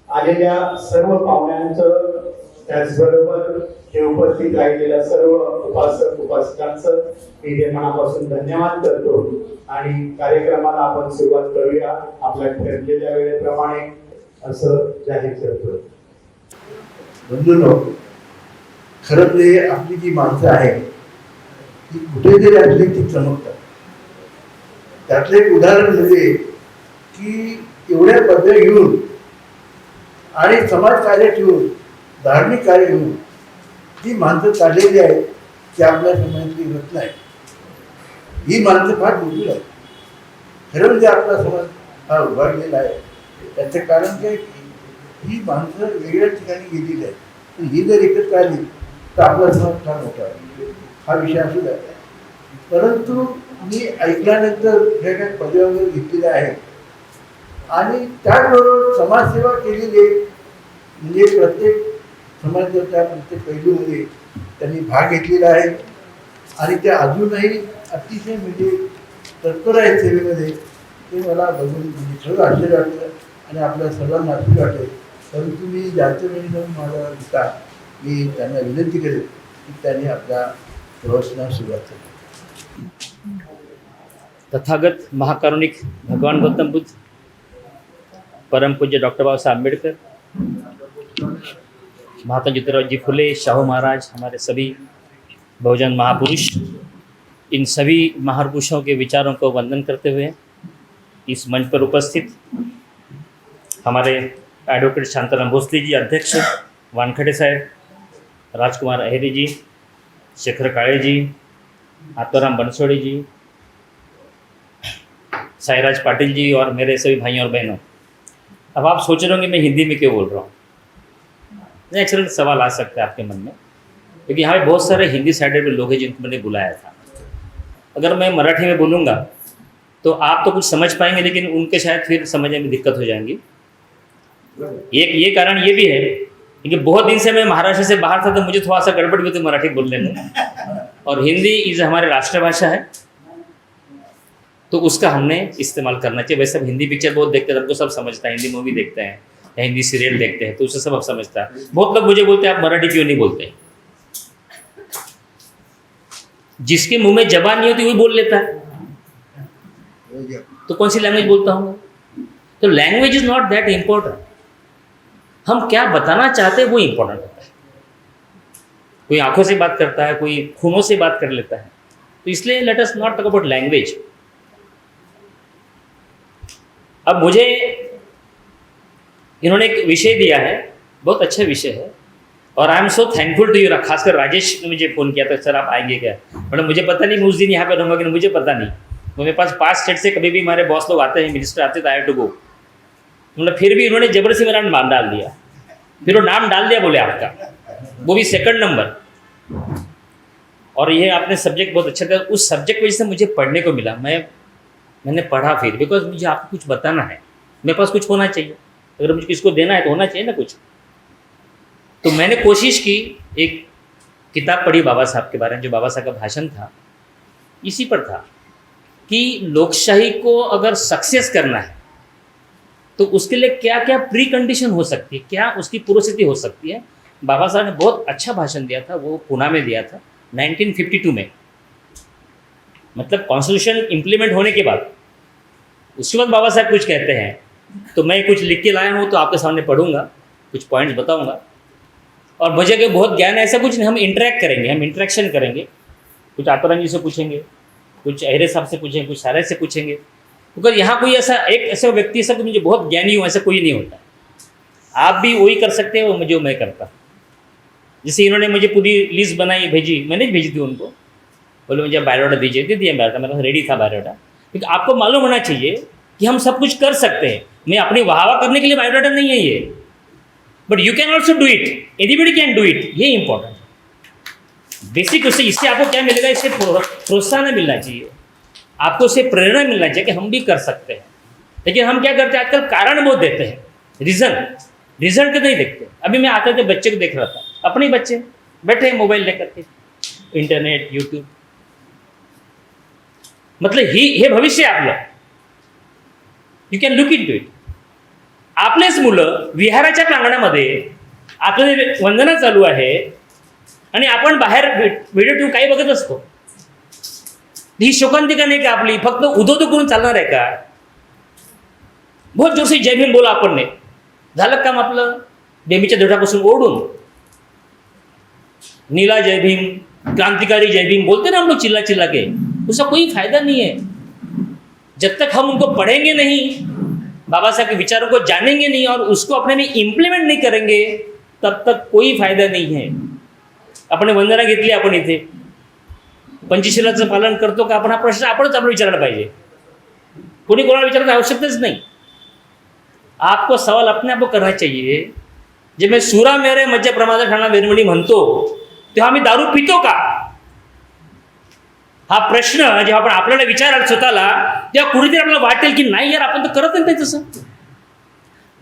आलेल्या सर्व पाहुण्यांचं, त्याचबरोबर हे उपस्थित राहिलेल्या सर्व उपासक उपासकांचं मी ते मनापासून धन्यवाद करतो आणि कार्यक्रमाला आपण सुरुवात करूया आपल्या ठरलेल्या वेळेप्रमाणे असं जाहीर करतो. बंधूंनो, खरं ते आपली जी माणसं आहेत ती कुठेतरी आपली ती चमकतात. त्यातलं एक उदाहरण म्हणजे की एवढ्या पदव्या घेऊन आणि समाजकार्य ठेवून, धार्मिक कार्य घेऊन जी माणसं चाललेली आहेत ती आपल्या समाजातली रत्न आहे. ही माणसं फार मोठी आहेत. खरं म्हणजे आपला समाज हा उभारलेला आहे. त्याचं कारण काय की ही माणसं वेगळ्या ठिकाणी गेलेली आहेत. पण ही जर एकत्र आली तर आपला समाज फार मोठा आहे. हा विषय असू द्या. परंतु मी ऐकल्यानंतर ज्या काही पदव्या वगैरे घेतलेल्या आहेत आणि त्याचबरोबर समाजसेवा केलेली आहे, म्हणजे प्रत्येक समाजाच्या प्रत्येक पैलूमध्ये त्यांनी भाग घेतलेला आहे आणि ते अजूनही अतिशय म्हणजे तत्पर आहेत सेवेमध्ये. ते मला बघून म्हणजे सगळं आश्चर्य वाटलं आणि आपल्या सर्वांना आश्चर्य वाटेल. परंतु मी जास्त वेळी जाऊन माझा पिता मी त्यांना विनंती करेन की त्यांनी आपल्या प्रवासाला सुरुवात केली. तथागत महाकारुणिक भगवान गौतम बुद्ध, परम पूज्य डॉक्टर बाबा साहब अम्बेडकर, महात्मा ज्योतिराव जी फुले, शाहू महाराज, हमारे सभी बहुजन महापुरुष, इन सभी महापुरुषों के विचारों को वंदन करते हुए इस मंच पर उपस्थित हमारे एडवोकेट शांताराम भोसले जी अध्यक्ष, वानखड़े साहब, राजकुमार अहेरी जी, शेखर काळे जी, आत्माराम बनसोड़ी जी, साईराज पाटिल जी और मेरे सभी भाइयों और बहनों, अब आप सोच रहे होंगे मैं हिंदी में क्यों बोल रहा हूँ. एक्चुअली सवाल आ सकता है आपके मन में, क्योंकि यहाँ पे बहुत सारे हिंदी साइडेड लोग हैं जिनको मैंने बुलाया था. अगर मैं मराठी में बोलूँगा तो आप तो कुछ समझ पाएंगे, लेकिन उनके शायद फिर समझने में दिक्कत हो जाएंगी. एक ये कारण ये भी है क्योंकि बहुत दिन से मैं महाराष्ट्र से बाहर था, तो मुझे थोड़ा सा गड़बड़ भी थी मराठी बोलने में, और हिंदी इज हमारी राष्ट्रभाषा है तो उसका हमने इस्तेमाल करना चाहिए. वैसे हम हिंदी पिक्चर बहुत देखते हैं, हमको सब समझता है. हिंदी मूवी देखते हैं या हिंदी सीरियल देखते हैं तो उससे सब अब समझता है. बहुत लोग मुझे बोलते हैं आप मराठी क्यों नहीं बोलते. जिसके मुंह में जबान नहीं होती वही बोल लेता है, तो कौन सी लैंग्वेज बोलता हूँ. तो language is not that important. हम क्या बताना चाहते हैं वो इम्पोर्टेंट होता है. कोई आंखों से बात करता है, कोई खूनों से बात कर लेता है. तो इसलिए let us not talk about language. अब मुझे इन्होंने एक विषय दिया है, बहुत अच्छा विषय है, और I am so thankful to you. खासकर राजेश ने मुझे फ़ोन किया था, सर आप आएंगे क्या. मतलब मुझे पता नहीं मैं उस दिन यहाँ पे रहूँगा कि मुझे पता नहीं. मेरे पास 5 स्टेट से कभी भी हमारे बॉस लोग आते हैं, मिनिस्टर आते हैं, आई हैव टू गो. मतलब फिर भी इन्होंने जबरदस्ती मेरा नाम डाल दिया. फिर वो नाम डाल दिया, बोले आपका, वो भी सेकंड नंबर. और ये आपने सब्जेक्ट बहुत अच्छा था. उस सब्जेक्ट की वजह से मुझे पढ़ने को मिला. मैंने पढ़ा फिर, बिकॉज मुझे आपको कुछ बताना है, मेरे पास कुछ होना चाहिए. अगर मुझे किसको देना है तो होना चाहिए ना कुछ. तो मैंने कोशिश की, एक किताब पढ़ी बाबा साहब के बारे में, जो बाबा साहब का भाषण था इसी पर था कि लोकशाही को अगर सक्सेस करना है तो उसके लिए क्या क्या प्री कंडीशन हो सकती है, क्या उसकी पूर्वस्थिति हो सकती है. बाबा साहब ने बहुत अच्छा भाषण दिया था, वो पुणे में दिया था 1952 में. मतलब कॉन्स्टिट्यूशन इम्प्लीमेंट होने के बाद, उसके बाद बाबा साहब कुछ कहते हैं, तो मैं कुछ लिख के लाया हूँ तो आपके सामने पढ़ूंगा, कुछ पॉइंट्स बताऊंगा. और मुझे कि बहुत ज्ञान ऐसा कुछ नहीं, हम इंटरेक्ट करेंगे, हम इंटरेक्शन करेंगे. कुछ आतरंग जी से पूछेंगे, कुछ अहरे साहब से पूछेंगे, कुछ सारे से पूछेंगे. क्योंकि यहाँ कोई ऐसा एक ऐसा व्यक्ति ऐसा मुझे बहुत ज्ञानी हूँ ऐसा कोई नहीं होता. आप भी वही कर सकते हैं वो जो मैं करता. जैसे इन्होंने मुझे पूरी लिस्ट बनाई भेजी, मैंने भेजी थी उनको, बोले मुझे बायोडाटा दीजिए, दे दिया बायोडाटा. मेरा रेडी था बायोडाटा. क्योंकि आपको मालूम होना चाहिए कि हम सब कुछ कर सकते हैं. मैं अपनी वाहवा करने के लिए बायोडाटा नहीं है ये, but you can also do it, anybody can do it. ये इंपॉर्टेंट है बेसिक. उससे इससे आपको क्या मिलेगा, इससे प्रोत्साहन मिलना चाहिए, आपको उससे प्रेरणा मिलना चाहिए कि हम भी कर सकते हैं. लेकिन हम क्या करते हैं आजकल, कारण बहुत देते हैं, रिजल्ट नहीं देखते. अभी मैं आते थे बच्चे को देख रहा था, अपने बच्चे बैठे हैं मोबाइल लेकर के, इंटरनेट, यूट्यूब. मतलब हे भविष्य आपलं, you can look into it. आपलेच मुलं विहाराच्या प्रांगणामध्ये आपलं वंदना चालू आहे आणि आपण बाहेर व्हिडिओ ठेवून काही बघत असतो. ही शोकांतिका नाही का आपली? फक्त उदोदो करून चालणार आहे का? बहुत जोरसे जय भीम बोला आपण ने, झालं काम आपलं? बेमीच्या देठापासून ओढून नीला जय भीम, क्रांतिकारी जय भीम बोलते ना हम लोग चिल्ला चिल्ला के, उसका कोई फायदा नहीं है. जब तक हम उनको पढ़ेंगे नहीं, बाबा साहब के विचारों को जानेंगे नहीं और उसको अपने में इम्प्लीमेंट नहीं करेंगे, तब तक कोई फायदा नहीं है. आपण वंदना घेतली, आपण इथे पंचशीलाचं पालन करतो का आपण? हा प्रश्न आपणच आपल्याला विचारायला पाहिजे. कोणी कोणाला विचारण्याची आवश्यकताच नाही. आपको सवाल अपने आप को करना चाहिए. जब मैं सुरा मेरे मध्य प्रमादा ठाणा वेरमणी म्हणतो तेव्हा आम्ही दारू पितो का? हा प्रश्न जेव्हा आपण आपल्याला विचाराल स्वतःला, तेव्हा कुठेतरी आपल्याला वाटेल की नाही यार, आपण तर करत नाही तसं.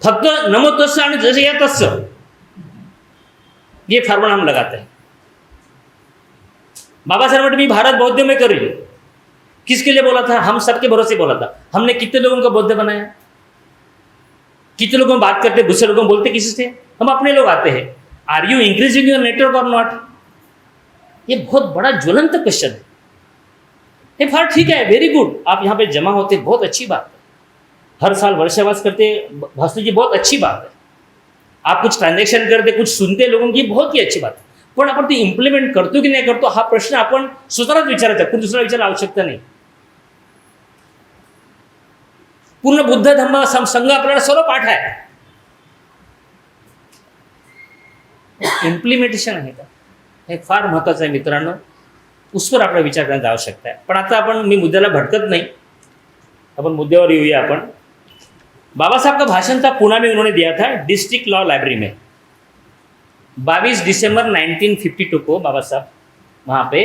फक्त नमो तस्स आणि जसं या तस्स, ये फॉर्मूला हम लगाते हैं. बाबा साहब ने भी भारत बौद्ध में करी, किसके लिए बोला था? हम सबके भरोसे बोला था. हमने कितने लोगों को बौद्ध बनाया? कितने लोगों बात करते, दूसरे लोगों बोलते किसी से? हम अपने लोग आते हैं. Are you increasing your network और नॉट? ये बहुत बड़ा ज्वलंत क्वेश्चन है. ये फार ठीक है, वेरी गुड, आप यहाँ पे जमा होते, बहुत अच्छी बात है. हर साल वर्षावास करते भास्कर जी, बहुत अच्छी बात है. आप कुछ ट्रांजेक्शन करते, कुछ सुनते लोगों की, बहुत ही अच्छी बात है. पण आपण ते इम्प्लिमेंट करतो की नाही करतो, हा प्रश्न आपण स्वतःलाच विचारायचा, कोणी दुसरा विचारायला आवश्यकता नाही. पूर्ण बुद्ध धम्म संघ आपल्याला सर्व पाठ आहे. इम्प्लिमेंटेशन आहे का, हे फार महत्त्वाचं आहे मित्रांनो. उसवर आपला विचार करण्याची आवश्यकता आहे. पण आता आपण, मी मुद्द्याला भटकत नाही, अपन मुद्द्यावर येऊया. आपण बाबा साहब का भाषण था पुणे में, उन्होंने दिया था डिस्ट्रिक्ट लॉ लाइब्रेरी में. 22 दिसंबर 1952 को बाबा साहब वहाँ पे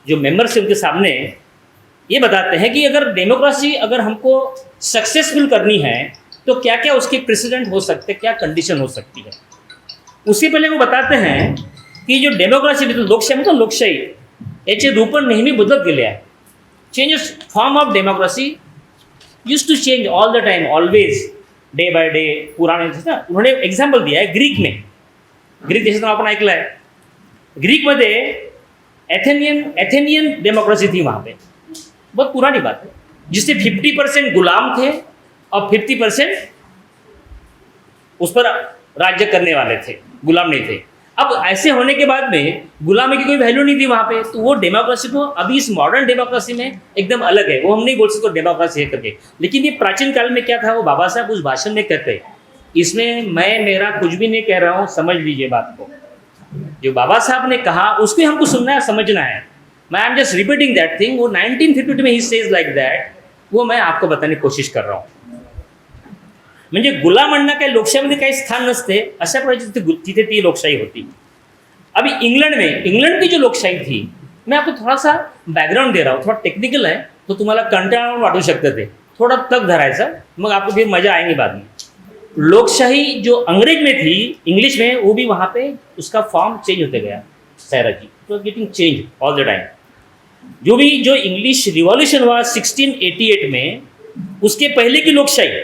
जो मेंबर्स उनके सामने ये बताते हैं कि अगर डेमोक्रेसी अगर हमको सक्सेसफुल करनी है तो क्या क्या उसके प्रेसिडेंट हो सकते, क्या कंडीशन हो सकती है. उसके पहले वो बताते हैं की जो डेमोक्रेसी म्हणजे लोकशाही म्हणतो, लोकशाही याचे रूप नेहमी बदलत गेले आहे. Changes form of democracy use to change all the time, always, day by day. पुराने उन्होंने एग्जाम्पल दिया है ग्रीक में. ग्रीक देशाचं नाव आपण ऐकलं आहे. ग्रीकमध्ये एथेनियन डेमोक्रेसी थी वहाँ पे, बहुत पुरानी बात है, जिससे 50% गुलाम थे और 50% उस पर राज्य करने वाले थे, गुलाम नहीं थे. अब ऐसे होने के बाद में गुलामी की कोई वैल्यू नहीं थी वहाँ पे. तो वो डेमोक्रेसी को अभी इस मॉडर्न डेमोक्रेसी में एकदम अलग है. वो हम नहीं बोल सकते डेमोक्रेसी है करके, लेकिन ये प्राचीन काल में क्या था, वो बाबा साहब उस भाषण में कहते हैं. इसमें मैं मेरा कुछ भी नहीं कह रहा हूँ, समझ लीजिए बात को. जो बाबा साहब ने कहा उसको हमको सुनना है, समझना है. मैं आई am just repeating that thing. वो 1952 में ही सेज लाइक दैट, वो मैं आपको बताने की कोशिश कर रहा हूँ. म्हणजे गुलामांना काही लोकशाहीमध्ये काही स्थान नसते, अशा प्रकारची तिथे ती लोकशाही होती. अभी इंग्लैंड की जो लोकशाही थी, मैं आपको थोड़ा सा बैकग्राउंड दे रहा हूँ, थोड़ा टेक्निकल है तो तुम्हाला कंटाळा वाटू शकते ते, थोड़ा तक धरायचा, मग आपको फिर मजा आएगी बाद में. लोकशाही जो अंग्रेज में थी, इंग्लिश में, वो भी वहाँ पे उसका फॉर्म चेंज होते गया. Saira ji, it was getting change all the time. जो इंग्लिश रिवॉल्यूशन हुआ 1688 में, उसके पहले की लोकशाही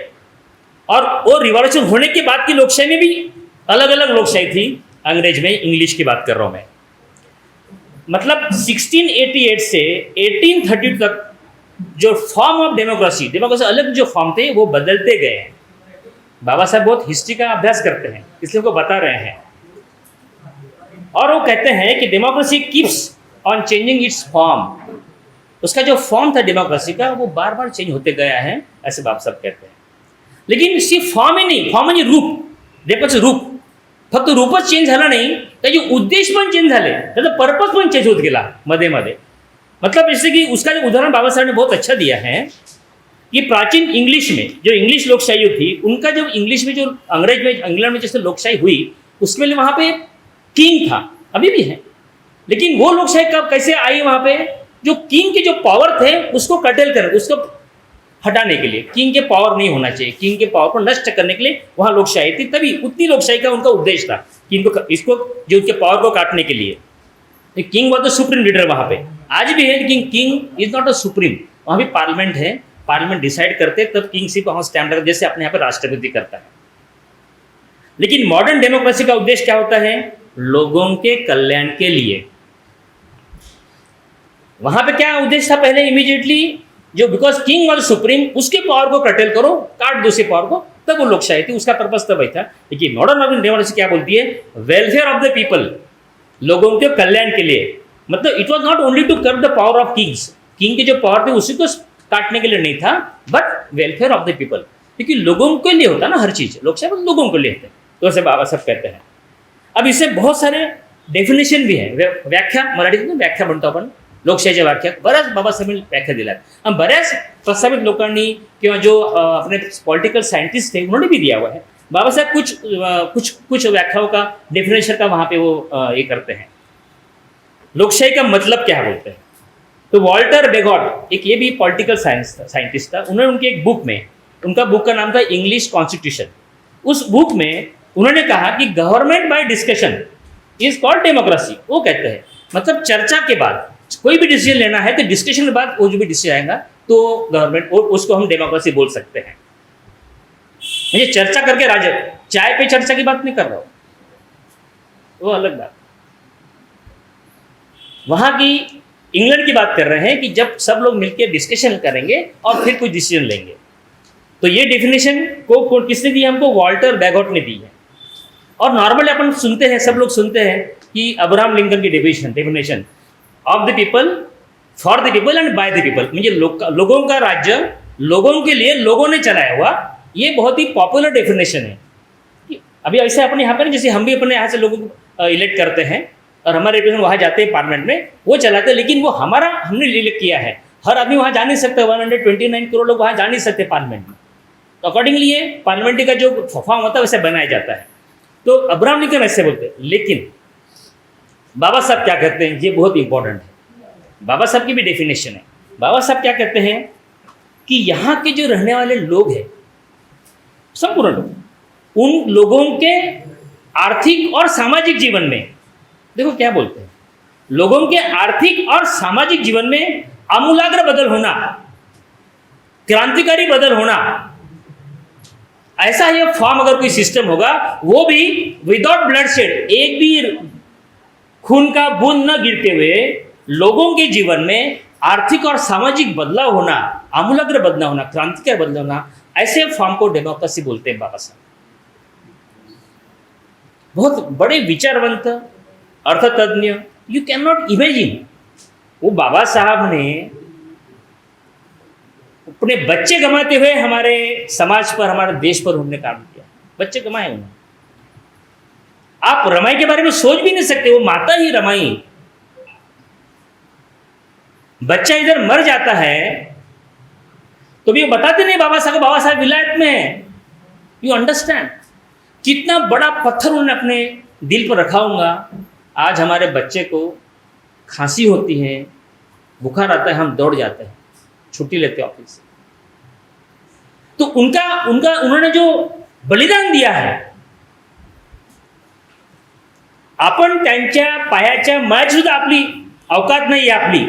और वो रिवॉल्यूशन होने के बाद की लोकशाही में भी अलग अलग लोकशाही थी. अंग्रेज में, इंग्लिश की बात कर रहा हूँ मैं. मतलब 1688 से 1830 तक जो फॉर्म ऑफ डेमोक्रेसी अलग जो फॉर्म थे वो बदलते गए हैं. बाबा साहब बहुत हिस्ट्री का अभ्यास करते हैं, इसलिए उनको बता रहे हैं. और वो कहते हैं कि democracy keeps on changing it's form. उसका जो फॉर्म था डेमोक्रेसी का, वो बार बार चेंज होते गया है, ऐसे बाबा साहब कहते हैं. लेकिन सिर्फ फॉर्म ही नहीं, फॉर्म म्हणजे रूप, डेमोक्रेसी रूप, फक्त रूपच चेंज झालं नाही, त्याचे उद्देश पण चेंज झाले, त्याचा पर्पज पण चेंज होत गेला मध्ये मध्ये. मतलब जैसे कि उसका जो उदाहरण बाबा साहब ने बहुत अच्छा दिया है कि प्राचीन इंग्लिश में जो इंग्लिश लोकशाही थी, उनका जो इंग्लिश में जो अंग्रेज में, इंग्लैंड में जैसे लोकशाही हुई, उसमें वहाँ पे किंग था, अभी भी है. लेकिन वो लोकशाही कब कैसे आई वहाँ पे, जो किंग के जो पावर थे उसको कटेल कर, उसको हटाने के लिए, किंग के पावर नहीं होना चाहिए, किंग के पावर को नष्ट करने के लिए वहाँ लोकशाही थी. तभी उतनी लोकशाही का उनका उद्देश्य था कि इनको, इसको जो उनके पावर को काटने के लिए. King was the supreme leader वहाँ पे, आज भी है, लेकिन king is not a supreme. वहाँ भी पार्लियामेंट है, पार्लियामेंट डिसाइड करते, तब किंग सिर्फ वहाँ स्टैंड करते, जैसे अपने यहाँ पे राष्ट्रपति करता है. लेकिन मॉडर्न डेमोक्रेसी का उद्देश्य क्या होता है? लोगों के कल्याण के लिए। वहां पे क्या उद्देश्य था पहले? इमीडिएटली जो बिकॉज किंग वॉज सुप्रीम, उसके पावर को कर्टेल करो, काट दो उसके पावर को, तब वो लोकशाही थी, उसका पर्पस तब वही था। लेकिन मॉडर्न डेमोक्रेसी क्या बोलती है? वेलफेयर ऑफ द पीपल, लोगों के कल्याण के लिए। मतलब it was not only to curb the power of kings, king की जो पावर थी उसी को काटने के लिए नहीं था, but welfare of the people, क्योंकि लोगों के लिए होता ना हर चीज, लोकशाही मतलब लोगों के लिए होता है, तो ऐसे बाबा साहब कहते हैं। अब इससे बहुत सारे डेफिनेशन भी है, व्याख्या, मराठीतून व्याख्या म्हणतो आपण, लोकशाहीच्या व्याख्या बऱ्याच बाबासाहेबांनी व्याख्या दिल्यात आणि बऱ्याच प्रस्तावित लोकांनी किंवा जो अपने पॉलिटिकल साइंटिस्ट थे उन्होंने भी दिया हुआ है। बाबा साहब कुछ व्याख्याओं का डेफिनेशन का वहां पे वो ये करते हैं। लोकशाही का मतलब क्या बोलते हैं? तो वॉल्टर बेगॉट, एक ये भी पॉलिटिकल साइंटिस्ट था, उन्होंने उनके एक बुक में, उनका बुक का नाम था इंग्लिश कॉन्स्टिट्यूशन, उस बुक में उन्होंने कहा कि government by discussion is called democracy. वो कहते हैं मतलब चर्चा के बाद कोई भी डिसीजन लेना है तो डिस्कशन के बाद वो जो भी डिसीजन आएगा तो गवर्नमेंट, उसको हम डेमोक्रेसी बोल सकते हैं। मुझे चर्चा करके राजा, चाय पे चर्चा की बात नहीं कर रहा हूं, वो अलग बात। वहां की इंग्लैंड की बात कर रहे हैं कि जब सब लोग मिलकर डिस्कशन करेंगे और फिर कुछ डिसीजन लेंगे। तो ये डेफिनेशन को किसने दी? हमको वॉल्टर बेगॉट ने दी है। और नॉर्मली अपन सुनते हैं, सब लोग सुनते हैं कि अब्राहम लिंकन की definition of the people, for the people and by the people, म्हणजे लोगों का राज्य लोगों के लिए, लोगों ने चलाया हुआ, ये बहुत ही पॉपुलर डेफिनेशन है। अभी ऐसे अपने यहाँ पर जैसे हम भी अपने यहाँ से लोगों को इलेक्ट करते हैं और हमारे रिप्रेजेंटेटिव वहाँ जाते हैं पार्लियामेंट में, वो चलाते हैं, लेकिन वो हमने इलेक्ट किया है। हर आदमी वहाँ जा नहीं सकता, 129 करोड़ लोग वहाँ जा नहीं सकते पार्लियामेंट में। तो अकॉर्डिंगली ये पार्लियामेंट्री का जो फॉर्म होता है वैसे बनाया जाता है। तो अब्राहम लिंकन ऐसे बोलते हैं, लेकिन बाबा साहब क्या कहते हैं? ये बहुत इंपॉर्टेंट है, बाबा साहब की भी डेफिनेशन है। बाबा साहब क्या कहते हैं कि यहाँ के जो रहने वाले लोग हैं, संपूर्ण लोग, उन लोगों के आर्थिक और सामाजिक जीवन में, देखो क्या बोलते हैं, लोगों के आर्थिक और सामाजिक जीवन में आमूलाग्र बदल होना, क्रांतिकारी बदल होना, ऐसा ये फॉर्म अगर कोई सिस्टम होगा, वो भी विदाउट ब्लडशेड, एक भी खून का बूंद न गिरते हुए लोगों के जीवन में आर्थिक और सामाजिक बदलाव होना, आमूलाग्र बदलाव होना, क्रांतिकारी बदलाव होना, ऐसे फॉर्म को डेमोक्रेसी बोलते हैं बाबा साहब। बहुत बड़े विचारवंत, अर्थतज्ञ, यू कैन नॉट इमेजिन, वो बाबा साहब ने अपने बच्चे गंवाते हुए हमारे समाज पर, हमारे देश पर उन्होंने काम किया। बच्चे गंवाए उन्होंने। आप रमाई के बारे में सोच भी नहीं सकते, वो माता ही रमाई। बच्चा इधर मर जाता है तो भी बताते नहीं बाबा साहब विलायत में है। यू अंडरस्टैंड कितना बड़ा पत्थर उन्होंने अपने दिल पर रखा होगा। आज हमारे बच्चे को खांसी होती है, बुखार आता है, हम दौड़ जाते हैं, छुट्टी लेते हैं ऑफिस से। तो उन्होंने जो बलिदान दिया है, आपण त्यांच्या पायाच्या मळ्यात सुद्धा आपली अवकात नाही आहे आपली,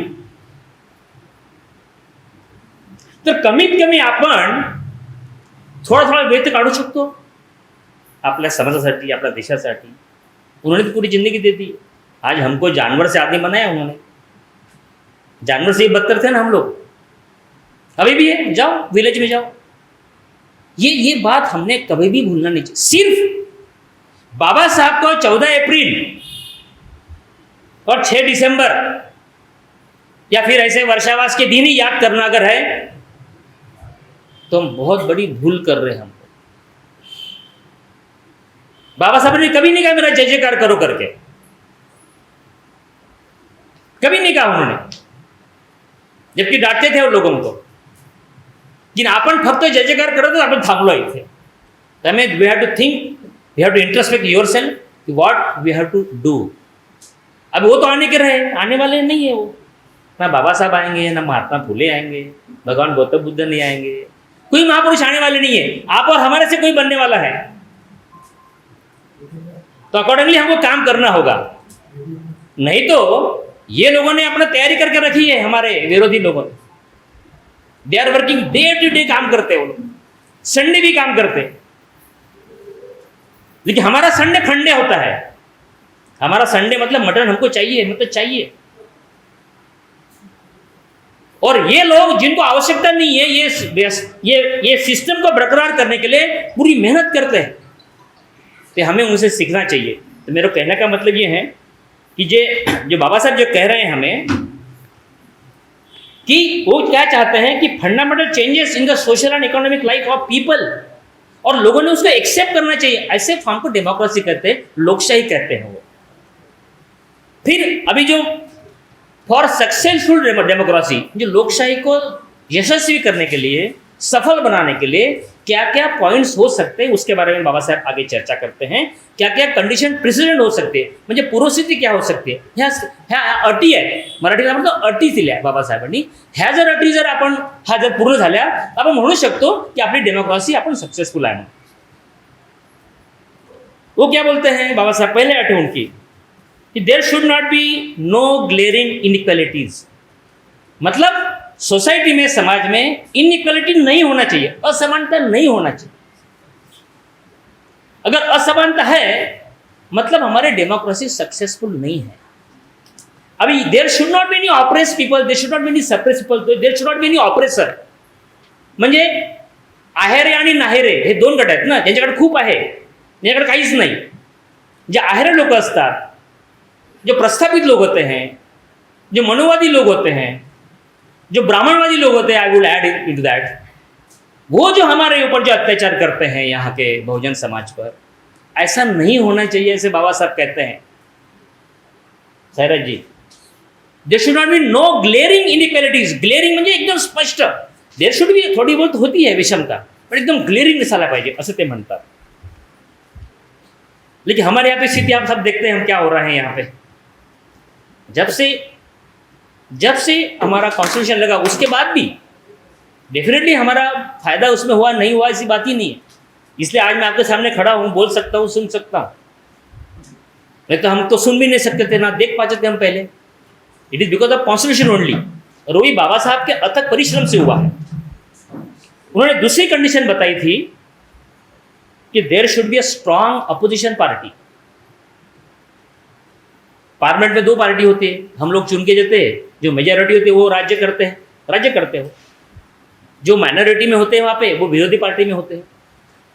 तर कमीत कमी आपण थोड़ा वेळ तर काढू शकतो आपल्या समाजासाठी, आपल्या देशासाठी। उन्होंने तो पूरी जिंदगी दे दी। आज हमको जानवर से आदमी बनाया उन्होंने, जानवर से ही बदतर थे ना हम लोग, अभी भी है, जाओ विलेज में जाओ। ये बात हमने कभी भी भूलना नहीं चाहिए। सिर्फ बाबा साहब को 14 अप्रैल और 6 दिसंबर या फिर ऐसे वर्षावास के दिन ही याद करना अगर है तो हम बहुत बड़ी भूल कर रहे हैं। हम बाबा साहब ने कभी नहीं कहा मेरा जय जयकार करो करके, कभी नहीं कहा उन्होंने, जबकि डांटते थे वो लोगों को। लेकिन आपण फक्त जय जयकार करत होतो, आपण थांबलो इथे। त्यामुळे we have to think, we have to introspect yourself, what we have to do. अब वो तो आने के रहे, आने वाले नहीं है वो। ना बाबा साहब आएंगे, ना महात्मा फुले आएंगे, भगवान गौतम बुद्ध नहीं आएंगे, कोई महापुरुष आने वाले नहीं है। आप और हमारे से कोई बनने वाला है, तो अकॉर्डिंगली हमको काम करना होगा। नहीं तो ये लोगों ने अपना तैयारी करके रखी है, हमारे विरोधी लोगों ने। They are working day to day, काम करते हैं वो लोग, संडे भी काम करते। लेकिन हमारा संडे फंडे होता है, हमारा संडे मतलब मटन हमको चाहिए, मतलब चाहिए। और ये लोग जिनको आवश्यकता नहीं है, ये सिस्टम को बरकरार करने के लिए पूरी मेहनत करते हैं, तो हमें उनसे सीखना चाहिए। तो मेरा कहने का मतलब ये है कि जो बाबा साहब जो कह रहे हैं हमें कि वो क्या चाहते हैं कि fundamental changes in the social and economic life of people, और लोगों ने उसको एक्सेप्ट करना चाहिए। ऐसे फॉर्म को डेमोक्रेसी कहते हैं, लोकशाही कहते हैं वो। फिर अभी जो फॉर सक्सेसफुल डेमोक्रेसी, जो लोकशाही को यशस्वी करने के लिए, सफल बनाने के लिए क्या क्या पॉइंट्स हो सकते हैं, उसके बारे में बाबा साहब आगे चर्चा करते हैं। क्या क्या कंडिशन प्रेसिडेंट हो सकते हैं, म्हणजे पूर्वस्थिती क्या हो सकते, ह्या अटी आहे, मराठीला म्हणतो अटी दिल्या बाबासाहेबांनी। ह्या जर अटी जर आपण पूर्ण झाल्या, आपण म्हणू शकतो की आपली डेमोक्रेसी आपण सक्सेसफुल आहे। वो क्या बोलते हैं बाबा साहब, पहले अट है उनकी कि there should not be no glaring inequalities, मतलब सोसाइटी में, समाज में इनइक्वालिटी नहीं होना चाहिए, असमानता नहीं होना चाहिए। अगर असमानता है मतलब हमारे डेमोक्रेसी सक्सेसफुल नहीं है। अभी there should not be any oppress people, there should not be any suppress people, there should not be any oppressor. म्हणजे आहेरे आणि नाहेरे हे दोन गट आहेत ना, ज्यांच्याकडे खूप आहे, ज्यांच्याकडे काहीच नाही। जे आहेरे लोक असतात, जो प्रस्थापित लोग होते हैं, जो मनोवादी लोग होते हैं, जो ब्राह्मणवादी लोग होते हैं, I would add into that, वो जो हमारे ऊपर जो अत्याचार करते हैं यहाँ के बहुजन समाज पर, ऐसा नहीं होना चाहिए, ऐसे बाबा साहब कहते हैं। सैरज ji, there should not be no glaring inequalities. Glaring म्हणजे एकदम स्पष्ट, देयर शुड बी थोडी बहुत होती है विषमता, पण एकदम ग्लेरिंग नसायला पाहिजे असं ते म्हणतात। लेकिन हमारे यहाँ पे स्थिति आप सब देखते हैं हम क्या हो रहा है यहाँ पे। जब से हमारा कॉन्स्टिट्यूशन लगा उसके बाद भी डेफिनेटली हमारा फायदा उसमें हुआ नहीं हुआ ऐसी बात ही नहीं है। इसलिए आज मैं आपके सामने खड़ा हूँ, बोल सकता हूँ, सुन सकता हूँ। नहीं तो हम तो सुन भी नहीं सकते थे, ना देख पाते थे हम पहले। It is because of constitution only, और वही बाबा साहब के अथक परिश्रम से हुआ है। उन्होंने दूसरी कंडीशन बताई थी कि there should be a strong opposition party. Parliament में दो पार्टी होती है, हम लोग चुन के देते हैं, जो मेजॉरिटी होती है वो राज्य करते हो, जो माइनॉरिटी में होते हैं वहाँ पे वो विरोधी पार्टी में होते हैं।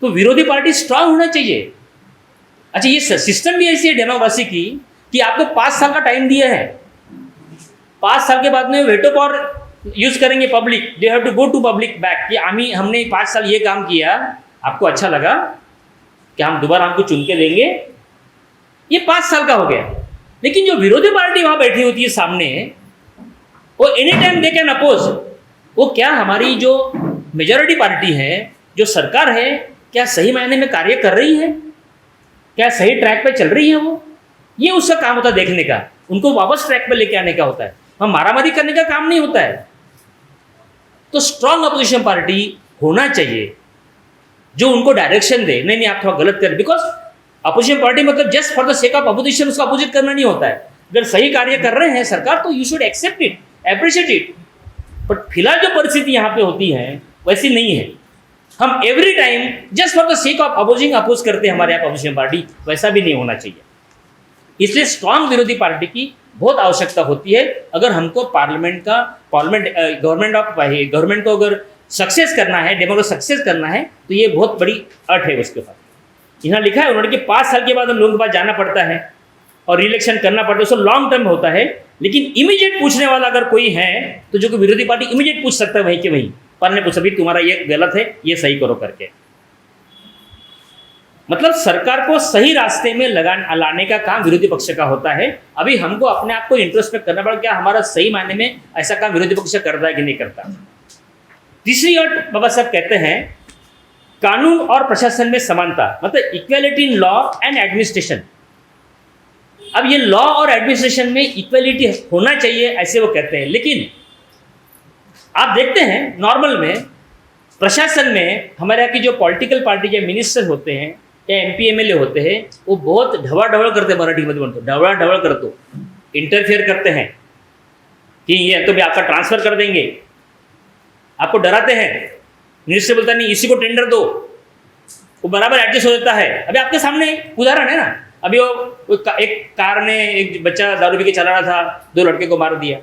तो विरोधी पार्टी स्ट्रांग होना चाहिए। अच्छा, ये सिस्टम भी ऐसी है डेमोक्रेसी की कि आपको 5 साल का टाइम दिया है, 5 साल के बाद में वेटो पावर यूज करेंगे public, they have to go to public back कि हमने 5 साल ये काम किया, आपको अच्छा लगा कि हम दोबारा हमको चुन के देंगे। ये 5 साल का हो गया। लेकिन जो विरोधी पार्टी वहां बैठी होती है सामने, वो any time they can oppose. वो क्या हमारी जो मेजॉरिटी पार्टी है, जो सरकार है, क्या सही मायने में कार्य कर रही है, क्या सही ट्रैक पे चल रही है वो, ये उसका काम होता है देखने का। उनको वापस ट्रैक पे लेके आने का होता है, हम मारामारी करने का काम नहीं होता है। तो स्ट्रांग अपोजिशन पार्टी होना चाहिए जो उनको डायरेक्शन दे, नहीं आप थोड़ा गलत कर। बिकॉज अपोजिशन पार्टी मतलब just for the sake of opposition उसका अपोजिट करना नहीं होता है। अगर सही कार्य कर रहे हैं सरकार तो you should accept it, appreciate it. But फिलहाल जो परिस्थिति यहाँ पे होती है वैसी नहीं है। हम every time just for the sake of oppose करते हैं हमारे यहाँ अपोजिशन पार्टी, वैसा भी नहीं होना चाहिए। इसलिए स्ट्रांग विरोधी पार्टी की बहुत आवश्यकता होती है अगर हमको गवर्नमेंट को अगर सक्सेस करना है, डेमोक्रेसी सक्सेस करना है, तो ये बहुत बड़ी अट है उसके ऊपर। यहाँ लिखा है उन्होंने कि 5 साल के बाद हम लोगों के पास जाना पड़ता है और रिइलेक्शन करना पड़ता है, उसको लॉन्ग टर्म होता है। लेकिन इमीडिएट पूछने वाला अगर कोई है तो जो कि विरोधी पार्टी इमीडिएट पूछ सकता है वहीं के वहीं, पर पूछ अभी तुम्हारा ये गलत है, ये सही करो करके। मतलब सरकार को सही रास्ते में लाने का काम विरोधी पक्ष का होता है। अभी हमको अपने आप को इंट्रोस्पेक्ट करना पड़ेगा, क्या हमारा सही मायने में ऐसा काम विरोधी पक्ष करता है कि नहीं करता। तीसरी और बाबा साहब कहते हैं कानून और प्रशासन में समानता, मतलब equality in law and administration. अब ये लॉ और एडमिनिस्ट्रेशन में इक्वेलिटी होना चाहिए ऐसे वो कहते हैं। लेकिन आप देखते हैं नॉर्मल में प्रशासन में हमारे यहाँ की जो पॉलिटिकल पार्टी के मिनिस्टर होते हैं या MP MLA होते हैं, वो बहुत ढवळाढवळ करते, मराठी मध्ये म्हणतो ढवळाढवळ करतो, इंटरफेयर करते हैं कि ये तो भी आपका ट्रांसफर कर देंगे, आपको डराते हैं। मिनिस्टर बोलता नहीं इसी को टेंडर दो, वो बराबर एडजस्ट हो जाता है। अभी आपके सामने एक उदाहरण है ना, अभी वो एक कार ने एक बच्चा दारू पी के चला रहा था, 2 लड़के को मार दिया,